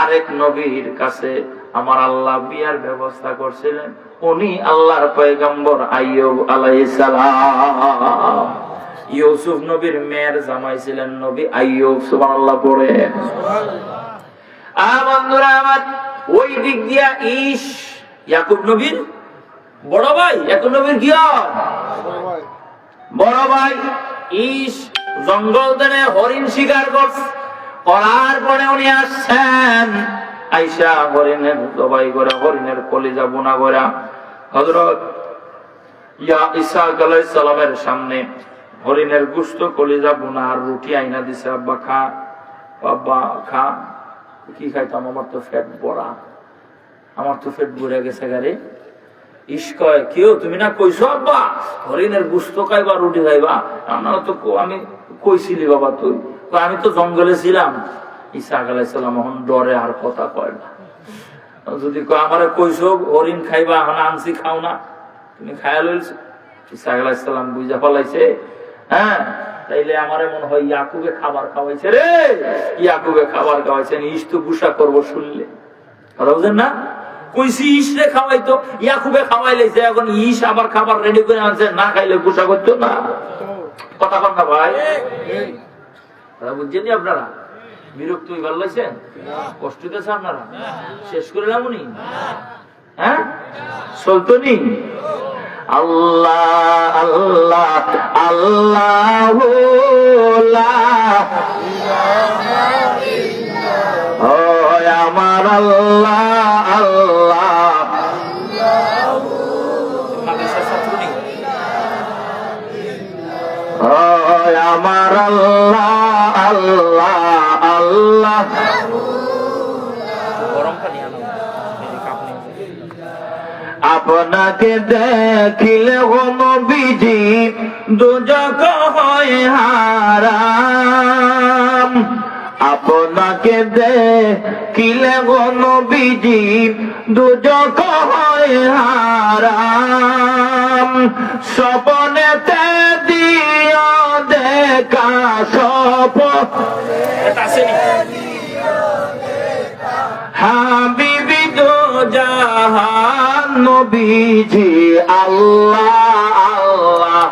আরেক নবীর কাছে আমার আল্লাহ বিয়ার ব্যবস্থা করছিলেন। উনি আল্লাহর পয়গম্বর আইয়ুব আলাইহিস সালাম। ইউসুফ নবীর মেয়ের জামাই ছিলেন নবী আইয়ুব। সুবহানাল্লাহ পড়ে। বন্ধুরা আমার, ওই দিক দিয়া ইয়াকুব নবীর বড় ভাই, ইয়াকুব নবীর কি হয়? বড় ভাই জঙ্গল থেকে হরিণ শিকার করার পরে উনি আসছেন, আইসা হরিণের জবাই করে, হরিণের কলিজা বোনা করে হযরত ইসহাক আলাইহিস সালামের সামনে হরিণের গোশত, কলিজা বোনা আর রুটি আইনা দিছে। আব্বা খা, বাবা খা। কি খাইতাম? আমার তো পেট ভরা, আমার তো পেট ভরে গেছে গাড়ি। কয় কেউ তুমি না কইছো আব্বা হরিণের গোশত খাইবা, রুটি খাইবা? আমরা তো আমি কইছিলি বাবা তুই? আমি তো জঙ্গলে ছিলাম। ইসহাক আলাইহিস সালাম এখন ডরে আর কথা কয় না। যদি আমারে কইছো হরিণ খাইবা, এখন আনছি খাও না, তুমি খাইয়া লইছ। ইসহাক আলাইহিস সালাম বুঝা ফলাইছে, তাইলে আমারে মনে হয় ইয়াকুবে খাবার খাওয়াইছে রে, ইয়াকুবে খাবার খাওয়াইছে। তো গুসা করবো শুনলে, কথা বুঝেন না? কইছি রে খাওয়াইতো, ইয়াকুবে খাওয়াই লাইছে। এখন আবার খাবার রেডি করে আনছে, না খাইলে গুসা করতো না। কথা কন না ভাই? বুঝছেন আপনারা? বিরক্ত হইবার লাইছেন? কষ্ট দিয়েছে আপনারা? শেষ করে লামুনি? চলতো নি? আল্লাহ আল্লাহ আল্লাহ আমার আল্লাহ আল্লাহ। আমার আল্লাহ আল্লাহ আল্লাহ। আপনাকে দেখিলে গো নবীজি দুজক হয় হারাম। আপনাকে দেখিলে গো নবীজি দুজক হয় হারাম। স্বপ্নেতে দিও দেখা এটা আসেনি হাবিবি দো জাহান নবীজি আল্লাহ আল্লাহ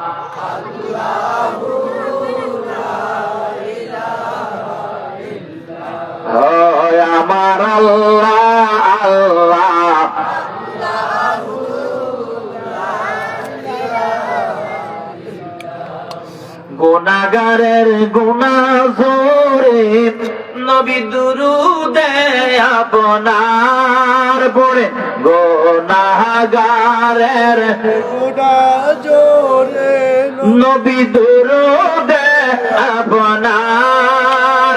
আমার আল্লাহ আল্লাহ গুনাহগারের গুনাহ জোরে নবী দুরুদে আপনার পড়ে গুনাহগারের গুনাহ জোরে নবী দুরুদে আপনার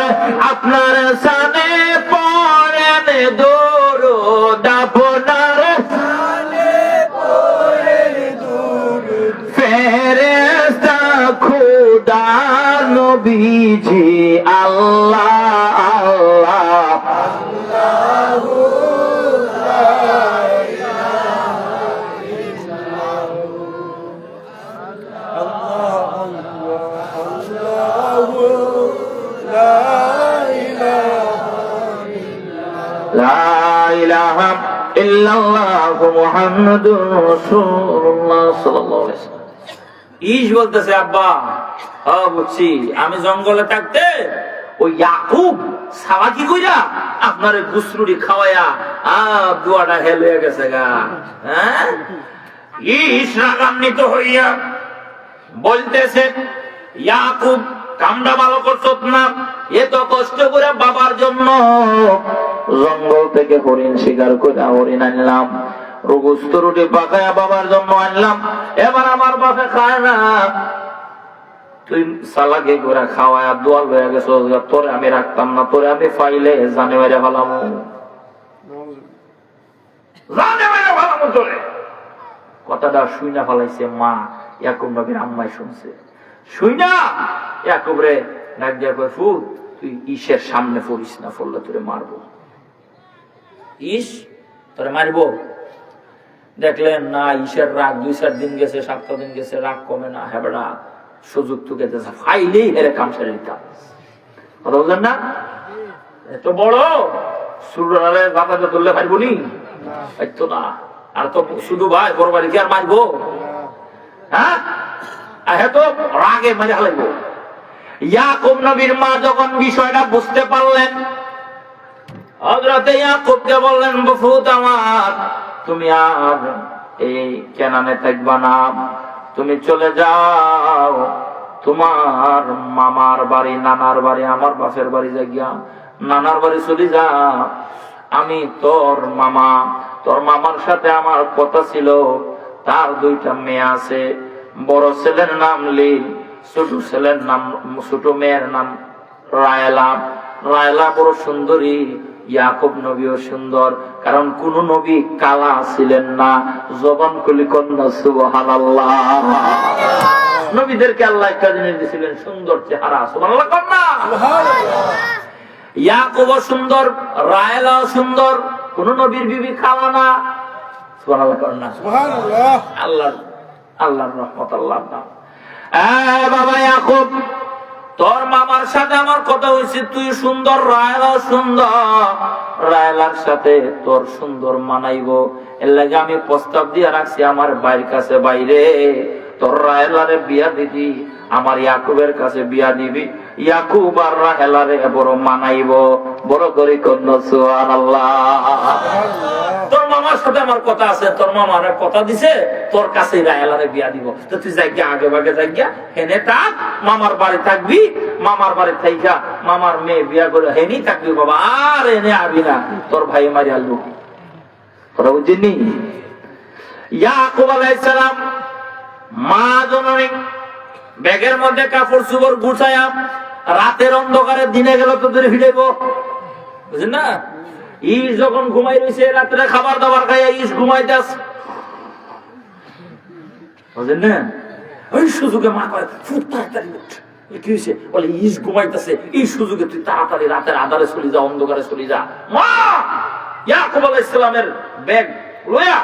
আপনার সানে পড়েন দুরুদ আপনার সানে পড়েন দুরুদ ফেরেশতা খুদা নবীজি আল্লাহ আল্লাহ আল্লাহু লা ইলাহা ইল্লাল্লাহ লা ইলাহা ইল্লাল্লাহু মুহাম্মাদুর রাসূলুল্লাহ সাল্লাল্লাহু আলাইহি ওয়াসাল্লাম। ইস বলতেছে আব্বা বুঝছি আমি জঙ্গলে থাকতে ওই ইয়াকুব সাওয়াকি কইরা আপনার গুসরুড়ি খাওয়ায়া দুয়াটা হেল হয়ে গেছে গা। হ্যাঁ ইস রাগান্বিত হইয়া বলতেছে ইয়াকুব কামটা ভালো করছো না, এত কষ্ট করে বাবার জন্য জঙ্গল থেকে হরিণ শিকার করে হরিণ আনলাম, রোগস্ত রুটি পাকায়া বাবার জন্য আনলাম, এবার আমার বাপে খায় না, তুই সালাকে করে খাওয়ায় দোয়াল হয়ে গেছ, তোরে আমি রাখতাম না, তোরে আমি পাইলে জানে মেরে ভালাম তোরে। কথাটা শুইনা ফেলাইছে মা ইয়াকুব নবীর আম্মাই শুনছে, শুইনা ইয়াকুব রে ডাক দিয়া কয় ফুল তুই ইসের সামনে পড়িস না, পড়লে তোরে মারবো, ইস তোরে মারবো। দেখলেন না ইসের রাগ 2-4 দিন গেছে, 7 দিন গেছে, রাগ কমে না, হেবড়া সুযোগ তো গেছে ফাইলেই হেরে কাম সেরে দিতাম। কথা বললেন না এত বড় সুরালে বাতাতে তুললে পারবো নি তো না, আর তো শুধু ভাই বড় বাড়ি কি আর মারবো? হ্যাঁ তো রাগে মেরে হালাইবো। ইয়াকুব নবীর মা যখন বিষয়টা বুঝতে পারলেন, হযরতে ইয়াকুবকে বললেন বফুত আমার, তুমি আর এই কেনানে থাকবা না, তুমি চলে যাও তোমার মামার বাড়ি, নানার বাড়ি, আমার বাপের বাড়ি যাইয়া নানার বাড়ি চলে যা। আমি তোর মামা, তোর মামার সাথে আমার কথা ছিল, তার 2টা মেয়ে আছে, বড় ছেলের নাম লীল, ছোট ছেলের নাম, ছোট মেয়ের নাম রায়লা। রায়লা বড় সুন্দরী, ইয়াকুব নবীও সুন্দর, কারণ কোন নবী কালা ছিলেন না। জবান খুলি কন্যা সুবহানাল্লাহ। নবীদেরকে আল্লাহ একটা জিনিস দিয়েছিলেন, সুন্দর চেহারা। সুবহানাল্লাহ কন্যা ইয়াকুবও সুন্দর, রায়লাও সুন্দর, কোন নবীর বিবি কালা না। সুবহানাল্লাহ কন্যা সুবহানাল্লাহ। আল্লাহর রহমত, আল্লাহর নাম। বাবা ইয়াকুব, তোর মামার সাথে আমার কথা হয়েছে, তুই সুন্দর, রায়লাও সুন্দর, রায়লার সাথে তোর সুন্দর মানাইবো, এর লাগে আমি প্রস্তাব দিয়ে রাখছি আমার ভাইয়ের কাছে, বাইরে তোর রায়লারে বিয়া দিবি, আমার ইয়াকুবের কাছে বিয়া দিবি, ইয়াকুব আর রাহেলারে বড় মানাইবো, বড় করে কন্যা সুবহানাল্লাহ। তোর মামার সাথে আমার কথা আছে, তোর মামার কথা দিছে তোর কাছে রাহেলারে বিয়া দিব, তো তুই যাইগা আগে ভাগে যাইগা হেনে থাক, মামার বাড়ি থাকবি, মামার বাড়ি থাইকা মামার মেয়ে বিয়া করে হেনি থাকবি বাবা, আর এনে আবি না, তোর ভাই মারি আলু। কথা বুঝিনি? ইয়াকুব আলাইহিস সালাম মা জননী ব্যাগের মধ্যে কাপড় চোপড় গুছায়া রাতের অন্ধকারে দিনে গেল তো ধরে ফিরাইব, বুঝলেন না? ইস যখন ঘুমাই রয়েছে, রাত্রে খাবার দাবার খাইয়া ইস ঘুমাইতে আছে, বুঝলেন না? ওই সুযোগে মা কয় ফুট তাড়াতাড়ি উঠ, কি হয়েছে? বলে ইস ঘুমাইতেছে, এই সুযোগে তুই তাড়াতাড়ি রাতের আধারে চলে যা, অন্ধকারে চলে যা। মা ইয়াকুব আলাইহিস সালামের ব্যাগ লয়া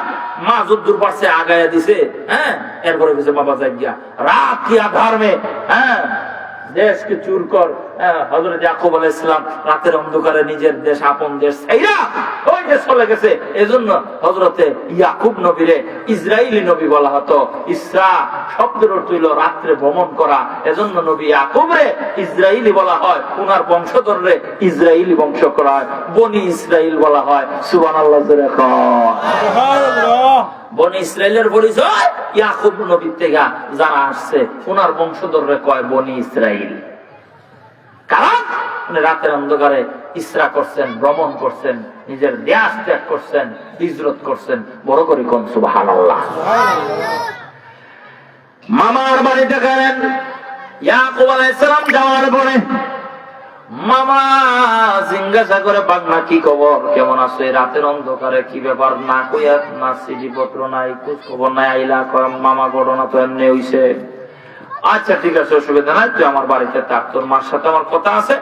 মা যদ্দুর পারছে আগায়া দিছে, হ্যাঁ, এরপরে গেছে বাবা যাই গিয়া রাত কি আধার মে, হ্যাঁ, দেশ কে চুর কর, হযরত ইয়াকুব আলাইহিস সালাম রাতের অন্ধকারে নিজের দেশ আপন দেশ ছাইরা ওই যে চলে গেছে। এজন্য হযরতে ইয়াকুব নবীরে ইসরাইলি নবী বলা হতো। ইসরা শব্দের অর্থ হইল রাত্রে ভ্রমণ করা, এজন্য নবী ইয়াকুবরে ইসরাইলি বলা হয়। উনার বংশধররে ইসরাইলি বংশ করা হয়, বনি ইসরাইল বলা হয়। সুবহানাল্লাহ জোরে কয় সুবহানাল্লাহ। বনি ইসরাইলের পরিচয় ইয়াকুব নবীর থেকে যারা আসছে উনার বংশধররে কয় বনি ইসরাইল। কারণ উনি রাতের অন্ধকারে ইসরা করছেন, ভ্রমণ করছেন, নিজের দেশ ত্যাগ করছেন, হিজরত করছেন। বড় করে কোন সুবহানাল্লাহ। মামার বাড়িতে গেলেন ইয়াকুব আলাইহিস সালাম। যাওয়ার পরে মামা জিজ্ঞাসা করে, পাগনা কি খবর, কেমন আছে? রাতের অন্ধকারে কি ব্যাপার? না কইয়া না চিঠি পত্র নাই, খোঁজ খবর নাই, আইলা কয় মামা ঘটনা তো এমনি হইছে। আচ্ছা ঠিক আছে, অসুবিধা নাই, তুই আমার বাড়িতে থাক, তোর মার সাথে আমার কথা আছে,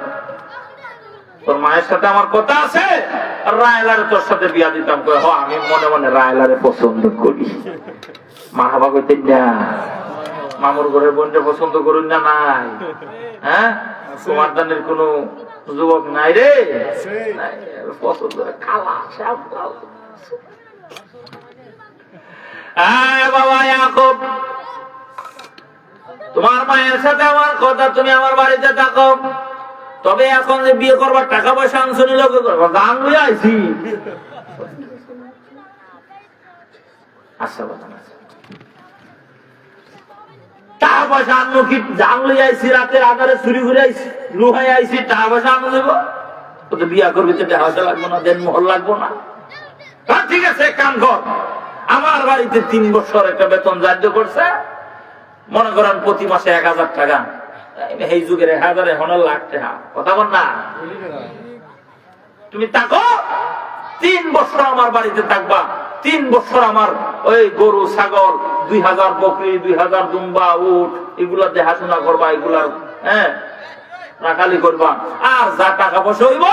তোর মায়ের সাথে আমার কথা আছে। রায়লারে তোর সাথে বিয়া দিতাম। কয় হ, আমি মনে মনে রায়লারে পছন্দ করি। মারহাবা কইতেন না? মামুর ঘরের বোনটা পছন্দ করুন না? নাই? হ্যাঁ, তোমার দানের কোন যুবক নাই রে? পছন্দ খালা বাবা ইয়াকুব, তোমার মায়ের সাথে আমার কথা, তুমি আমার বাড়িতে থাকো। তবে এখন যে বিয়ে করবার টাকা পয়সা আনছো নি লোকে করবো, গান লইয়া আইছি। আচ্ছা কথা টাকা পয়সা আনো কি? জান লইয়া আইছি, রাতের আধারে চুরি করে আইছি, লুহাই আইছি, টাকা পয়সা আনো দেবো? তো বিয়া করবি তো টাকা পয়সা লাগবো না, দেন মোহর লাগবো না? ঠিক আছে, কাম কর। আমার বাড়িতে 3 বছর একটা বেতন ধার্য করছে, মনে করেন প্রতি মাসে 1000 টাকা। এই যুগের 1000 এখন লাখ টাকা, কথা বল না? তুমি থাকো, 3 বছর আমার বাড়িতে থাকবা। 3 বছর আমার ওই গরু ছাগল 2000 বকরি, 2000 দুম্বা উট, এগুলা দেখাশোনা করবা, এগুলার রাখালি করবা। আর যা টাকা পয়সা হইব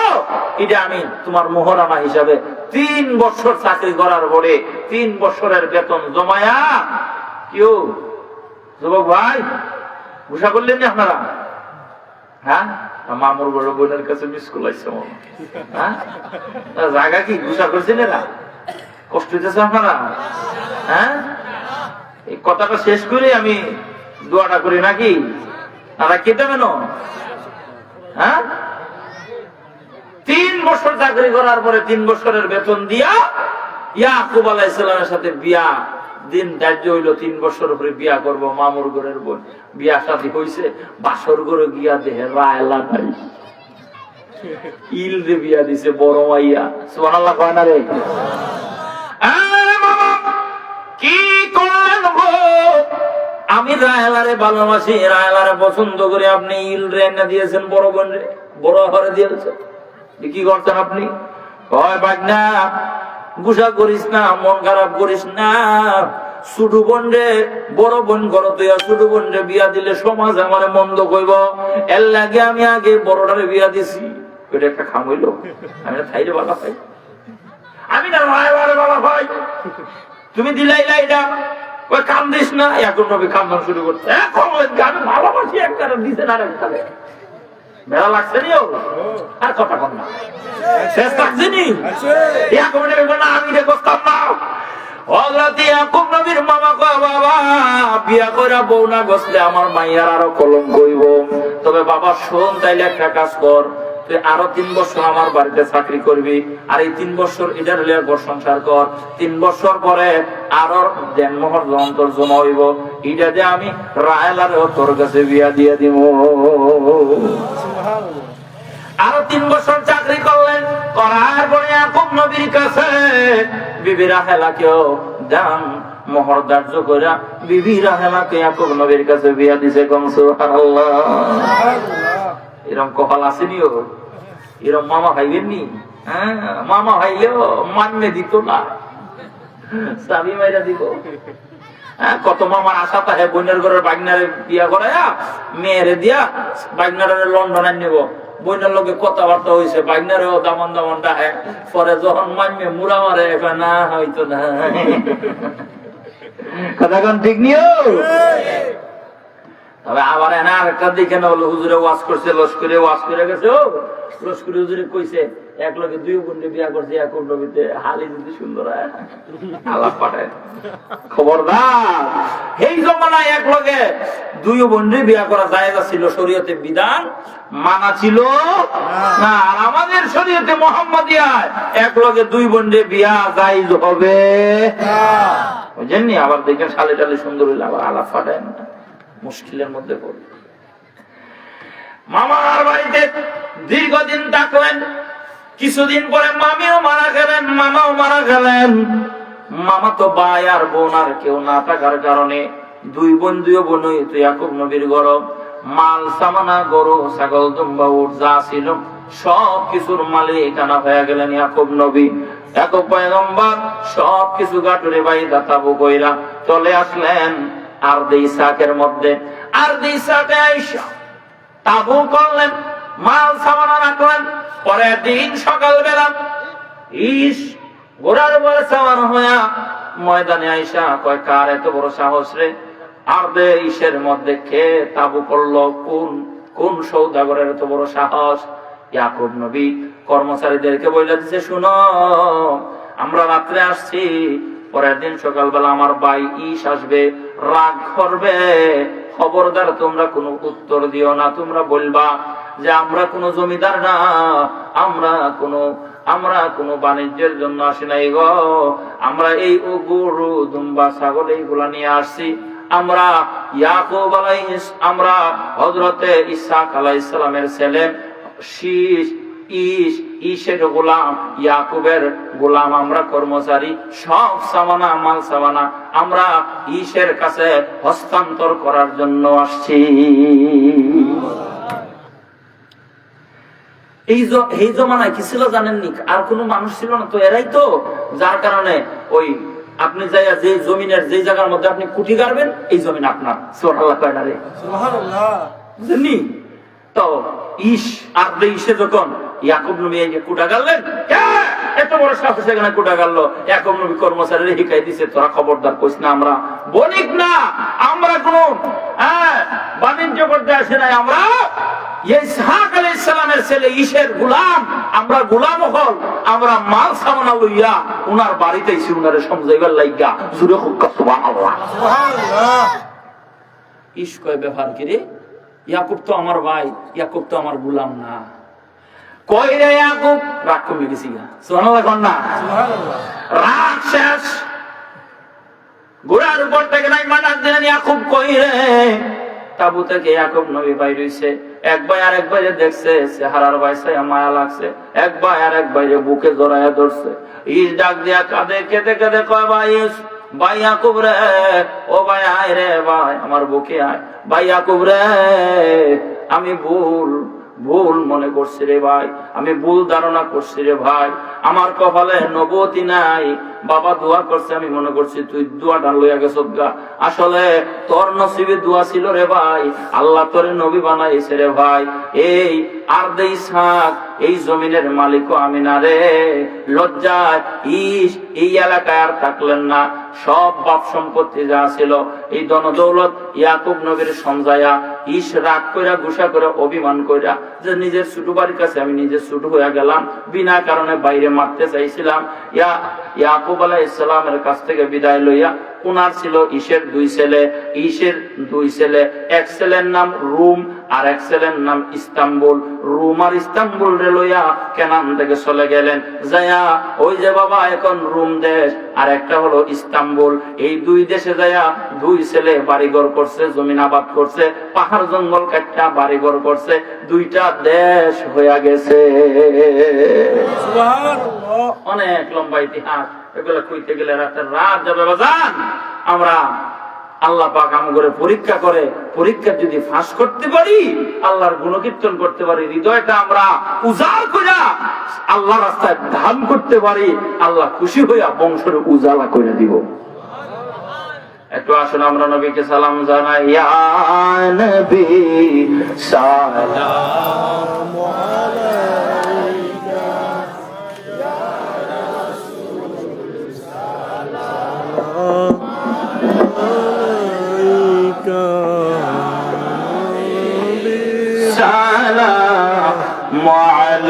এটা আমি তোমার মোহরানা হিসাবে 3 বছর চাকরি করার পরে 3 বছরের বেতন জমায়া। কেউ যুবক ভাই ঘোষা করলেন না আপনারা? হ্যাঁ, মামুর বড় বোনের কাছে মিস করলাইছে। হ্যাঁ, জায়গা কি ঘোষা করছেন এরা? কষ্ট হইতেছে আপনারা? হ্যাঁ, এই কথাটা শেষ করে আমি দোয়াটা করি নাকি? তারা কেটে কেন? হ্যাঁ, 3 বছর চাকরি করার পরে 3 বছরের বেতন দিয়া ইয়াকুব আলাইহিস সালামের সাথে বিয়া দিন ধার্য হইল। 3 বছর পরে বিয়া করব। মামুর ঘরের বোন বিয়া শাদী হইছে, বাসর ঘরে গিয়া দেহে রায়লা নাই, ইল রে বিয়া দিছে বড় মাইয়া। সুবহানাল্লাহ কয় না রে? কি করলেন গো? আমি রায়লারে ভালোবাসি, রায়লারে পছন্দ করি, আপনি ইল রে এনে দিয়েছেন বড় বোন রে, বড় ঘরে দিয়েছেন। কি করছেন আপনি? কয় বাগনা গুসা করিস না, মন খারাপ করিস না। ছোট বোন রে বড় বোন করো তুই, ছোট বোন রে বিয়া দিলে সমাজ আমার মন্দ কইব, এর লাগে আমি আগে বড়টারে বিয়া দিছি। এটা একটা খাম হইল? আমি না খাইলে বাবা খাই, আমি না রায়লারে বাবা ভাই, তুমি দিলাই লাইডা ওই কাম দিস না। এখন নবী কামদান শুরু করছে, এখন আমি ভালোবাসি একটা দিছে না একটা মেলা লাগছে নি আর কথা কম না, শেষ লাগছে নি? আমি রে করতাম না। হযরত ইয়াকুব নবীর মামা কয়, বাবা বিয়া কইরা বউ না গছলে আমার মাইয়ার আরো কলঙ্ক হইব। তবে বাবা শোন, তাইলে একটা কাজ কর, তুই আরো 3 বছর আমার বাড়িতে চাকরি করবি, আর এই 3 বছর এটার লিয়ে ঘর সংসার কর। 3 বছর পরে আরো দেনমোহর যন্ত্র জমা হইব, এটা যে আমি রায়লারেও তোর কাছে বিয়া দিয়ে দিব। আরো 3 বছর চাকরি করলেন, করার পরে ইয়াকুব নবীর কাছে বিবি রাহেলাকেও দান মোহর ধার্য কইরা বিবি রাহেলাকে ইয়াকুব নবীর কাছে বিয়া দিছে। কোন সুবহানাল্লাহ। এরকম কপাল আসেনিও? এরকম মামা ভাইবেননি? হ্যাঁ, মামা ভাইলেও মান্যে দিত না, চাবি মাইরা দিব। কত মামার আশা থাকে বোনের ঘরের বাগনারে বিয়া করাইয়া মেয়েরে দিয়া বাগনারে লন্ডনে নিব। বোনের লোকে কথাবার্তা হয়েছে, বাগনারেও দামন দামন ডাহে, পরে যখন মাইমে মুড়া মারে না হয়তো না। কথা কোন ঠিক নিও? তবে আবার এনে আরেকটা দিকে না হলো হুজুরে ওয়াজ করছে, লস্করে ওয়াজ করে গেছে। ও লস্করে হুজুরে কইছে এক লগে দুই বোনকে বিয়া করছে, এক নবীতে হালি যদি সুন্দর হয় আলাপ পাঠায়। খবরদার, এই জমানায় এক লগে দুই বোনকে বিয়া করা জায়েজ ছিল, শরীয়তে বিধান মানা ছিল না। আর আমাদের শরীয়তে মুহাম্মাদিয়ায় এক লগে দুই বোনকে বিয়া জায়েজ হবে বুঝেননি? আবার দেখেন শালে টালে সুন্দর হইলে আবার আলাপ পাঠায় না, মুশকিলের মধ্যে পড়ে। মামার বাড়িতে দীর্ঘদিন থাকলেন, কিছুদিন পরে মামিও মারা গেলেন, মামাও মারা গেলেন। মামা তো ভাই আর বোন আর কেউ না থাকার কারণে দুই বোনই তো ইয়াকুব নবীর গরব মাল সামানা, গরু ছাগল দুম্বা উট যা ছিল সব কিছুর মালিকানা হয়ে গেলেন ইয়াকুব নবী। ইয়াকুব পয়গম্বর সব কিছু গাটুরে বাই দাতাবু কইরা চলে আসলেন আরদে ইসাকের মধ্যে। আরদে ইসাকে আইসা তাবু করলেন, মাল সামানা রাখলেন। পরের দিন সকালবেলা ঘোড়ার উপরে সামান হইয়া ময়দানে আইসা কয়, কার এত বড় সাহস রে? আরদে ইসের মধ্যে খেয়ে তাবু করলো, কোন সৌদাগরের এত বড় সাহস? ইয়াকুব নবী কর্মচারীদেরকে বলে দিছে, শুনো, আমরা রাত্রে আসছি, পরের দিন সকালবেলা আমার ভাই ইস আসবে, রাগ করবে, খবরদার তোমরা কোনো উত্তর দিও না। তোমরা বলবা যে আমরা কোনো জমিদার না, আমরা কোনো বাণিজ্যের জন্য আসি নাই গো, আমরা এই গরু দুম্বা ছাগল এইগুলা নিয়ে আসছি। আমরা ইয়াকুব আমরা হযরতে ইসহাক আলাইহিস সালামের ছেলে ঈশের গোলাম, ইয়াকুবের গোলাম, আমরা কর্মচারী, সব সামানা মাল সামানা আমরা ঈশের কাছে হস্তান্তর করার জন্য আসছি। এই জমানায় কি ছিল জানেননি? আর কোন মানুষ ছিল না তো, এরাই তো, যার কারণে ওই আপনি যাইয়া যে জমিনের যে জায়গার মধ্যে আপনি কুটি গাড়বেন, এই জমিন আপনার। সুবহানাল্লাহ কয় না রে? সুবহানাল্লাহ। বুঝেননি তো? আরদে ইসে যখন ইয়াকুব নবী এই যে কুটা গাড়লেন, এত বড় সাহস এখানে কুটা গাড়লো, ইয়াকুব নবী কর্মচারীরা শিখাই দিছে, তোরা খবরদার কইস না, আমরা বণিক না, আমরা কোন বাণিজ্য করতে আসে নাই, আমরা ইসহাক আলাইহিস সালামের ছেলে ঈশের গোলাম, আমরা গোলাম হল, আমরা মাল সামানা লইয়া উনার বাড়িতে এসে উনারে সমঝাইবার লাইগা। জুরে হোক সুবহানাল্লাহ। সুবহানাল্লাহ। ঈশ কয়, ব্যাপার কি রে? ইয়াকুব তো আমার ভাই, ইয়াকুব তো আমার গোলাম না। কই রে ইয়াকুব? রাগ কমে গেছি গা। সুবহানাল্লাহ কোন না? সুবহানাল্লাহ। রাগ শেষ, ঘোড়ার উপর থেকে নাই মানার দিলেন, ইয়াকুব কই রে? তাবু থেকে ইয়াকুব নবী বাইরে হইছে, এক ভাই আর এক ভাইরে দেখছে, চেহারার ভাইছে মায়া লাগছে, এক ভাই আর এক ভাইরে বুকে জড়াইয়া ধরছে। ঈশ ডাক দিয়া কাঁদে, কেঁদে কেঁদে কয়, ভাই ইয়াকুব রে, ও ভাই আয় রে, ভাই আমার বুকে আয়, ভাই ইয়াকুব রে, আমি ভুল মনে করছি রে ভাই, আমি ভুল ধারণা করছি রে ভাই, আমার কপালে নবুয়তি নাই। বাবা দোয়া করছে, আমি মনে করছি তুই দোয়াটা লইয়া গেছ গা, আসলে তোর নসিবে দোয়া ছিল রে ভাই, আল্লাহ তোরে নবী বানাইছে রে ভাই। এই আরদে ইসহাক এই জমিনের মালিকও আমি না রে। লজ্জায় ঈশ এই এলাকায় আর থাকলেন না, সব বাপ সম্পত্তি যা ছিল এই ধনদৌলত ইয়াকুব নবীর সমঝায়া ঈশ রাগ কইরা, গুসা করে, অভিমান কইরা, যে নিজের ছোট বাড়ির কাছে আমি নিজে ছোট হয়ে গেলাম, বিনা কারণে বাইরে মারতে চাইছিলাম। ইয়াকুব আলাইহিস সালামের কাছ থেকে বিদায় লইয়া, উনার ছিল ঈশের দুই ছেলে, এক ছেলের নাম রুম আর এক ছেলের নাম ইস্তাম্বুল। রুম আর ইস্তাম্বুল রে লইয়া কেনান থেকে চলে গেলেন, যাইয়া ওই যে বাবা এখন রুম দেশ আর একটা হলো ইস্তাম্বুল, এই দুই দেশে যাইয়া দুই ছেলে বাড়িঘর করছে, জমিন আবাদ করছে, পাহাড় জঙ্গল কাটটা বাড়িঘর করছে, দুইটা দেশ হইয়া গেছে। সুবহানাল্লাহ। অনেক লম্বা ইতিহাস, এগুলো কইতে গেলে রাতের রাত যাবে বাজান। আমরা আল্লাহ পাক আমাদের পরীক্ষা করে, পরীক্ষা যদি ফাঁস করতে পারি, আল্লাহর গুণকীর্তন করতে পারি, হৃদয়টা আমরা উজাড় করে আল্লাহর রাস্তায় ধান করতে পারি, আল্লাহ খুশি হইয়া বংশের উজালা করে দিব। একটু আসুন আমরা নবীকে সালাম জানাই। ইয়া নবী সালাম আলাইকা, ইয়া রাসূল সালাম আলাইকা।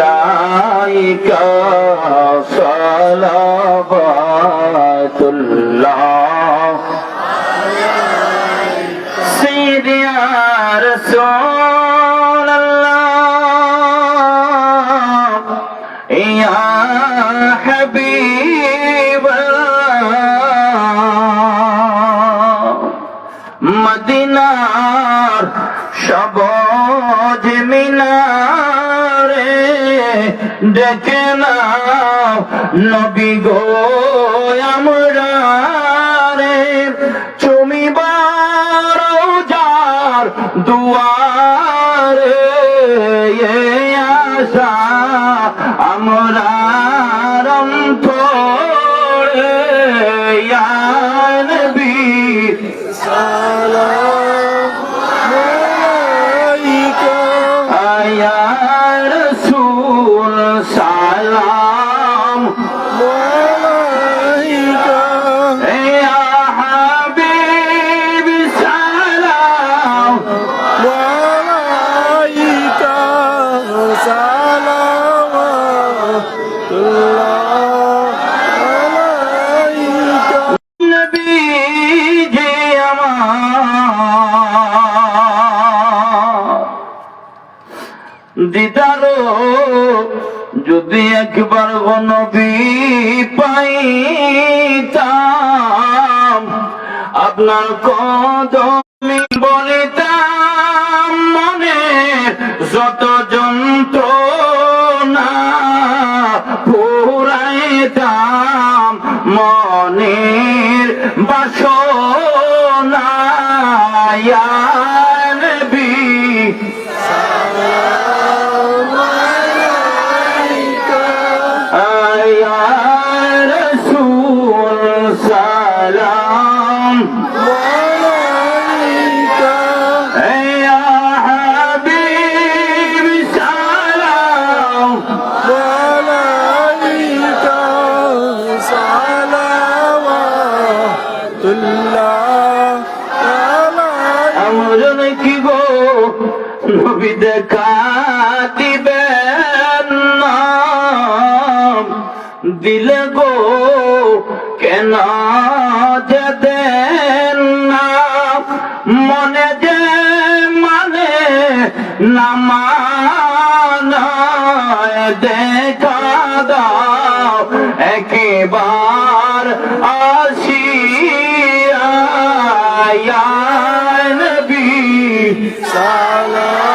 আলাইকা সালাওয়াতুল্লাহ সাইয়্যিদি ইয়া রাসূলুল্লাহ ইয়া হাবিবাল্লাহ মদিনার সবুজ মিনারে ডেকে নাও নবী গো আমরা রে চুমিবার রওজার দুয়ারে আশা আমরা অন্তরে ইয়া নবী সালাম আলাইকা ইয়া রাসূল সালাম আলাইকা ইয়া হাবিব সালাম আলাইকা সালাওয়াতুল্লাহ আলাইকা নবী জি আমার দিদারো যদি একবার নবী পাইতাম আপনার কদমে বলিতাম মনে যত যন্ত্রণা পুরাইতাম মনের বাসনা ইয়া নবী ইয়া রাসূল সালাম আলাইকা ইয়া হাবিব সালাম আলাইকা সালাওয়াতুল্লাহ আলাইকা আমজন কি গো নবী দেখা দিবেন না দিলে গো কেন যে দেন না মনে যে মানে না মানায় দেখা দাও একবার আসিয়া ইয়া নবী সালাম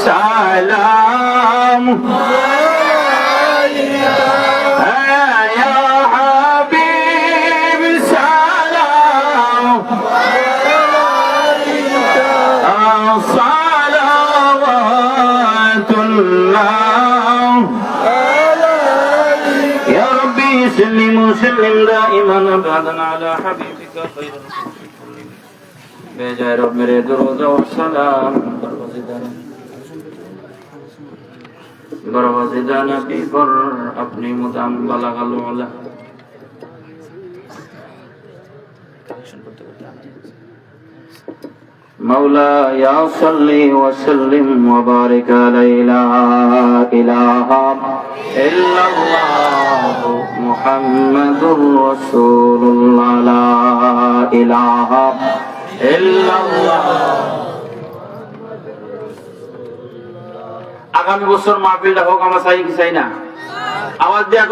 সালাম ইয়া হাবিব সালাম সালাওয়াতুল্লাহ ইয়া রাব্বি সাল্লিম ওয়াসাল্লিম দাইমান আবাদান আলা হাবিবিকা খায়রুল মুরসালিন বেজায় রব মেরে দরুদ ও সালাম बरवज़िदा नबी पर अपनी मुदाम बलगल उला मौला या सल्ली व सल्लिम व बारिक अलैहि इलाहा इल्लल्लाह मुहम्मदुर रसूलुल्लाह ला इलाहा इल्लल्लाह আগামী বছর মাহফিলটা হোক আমরা চাই কি চাই না আওয়াজ দিয়ে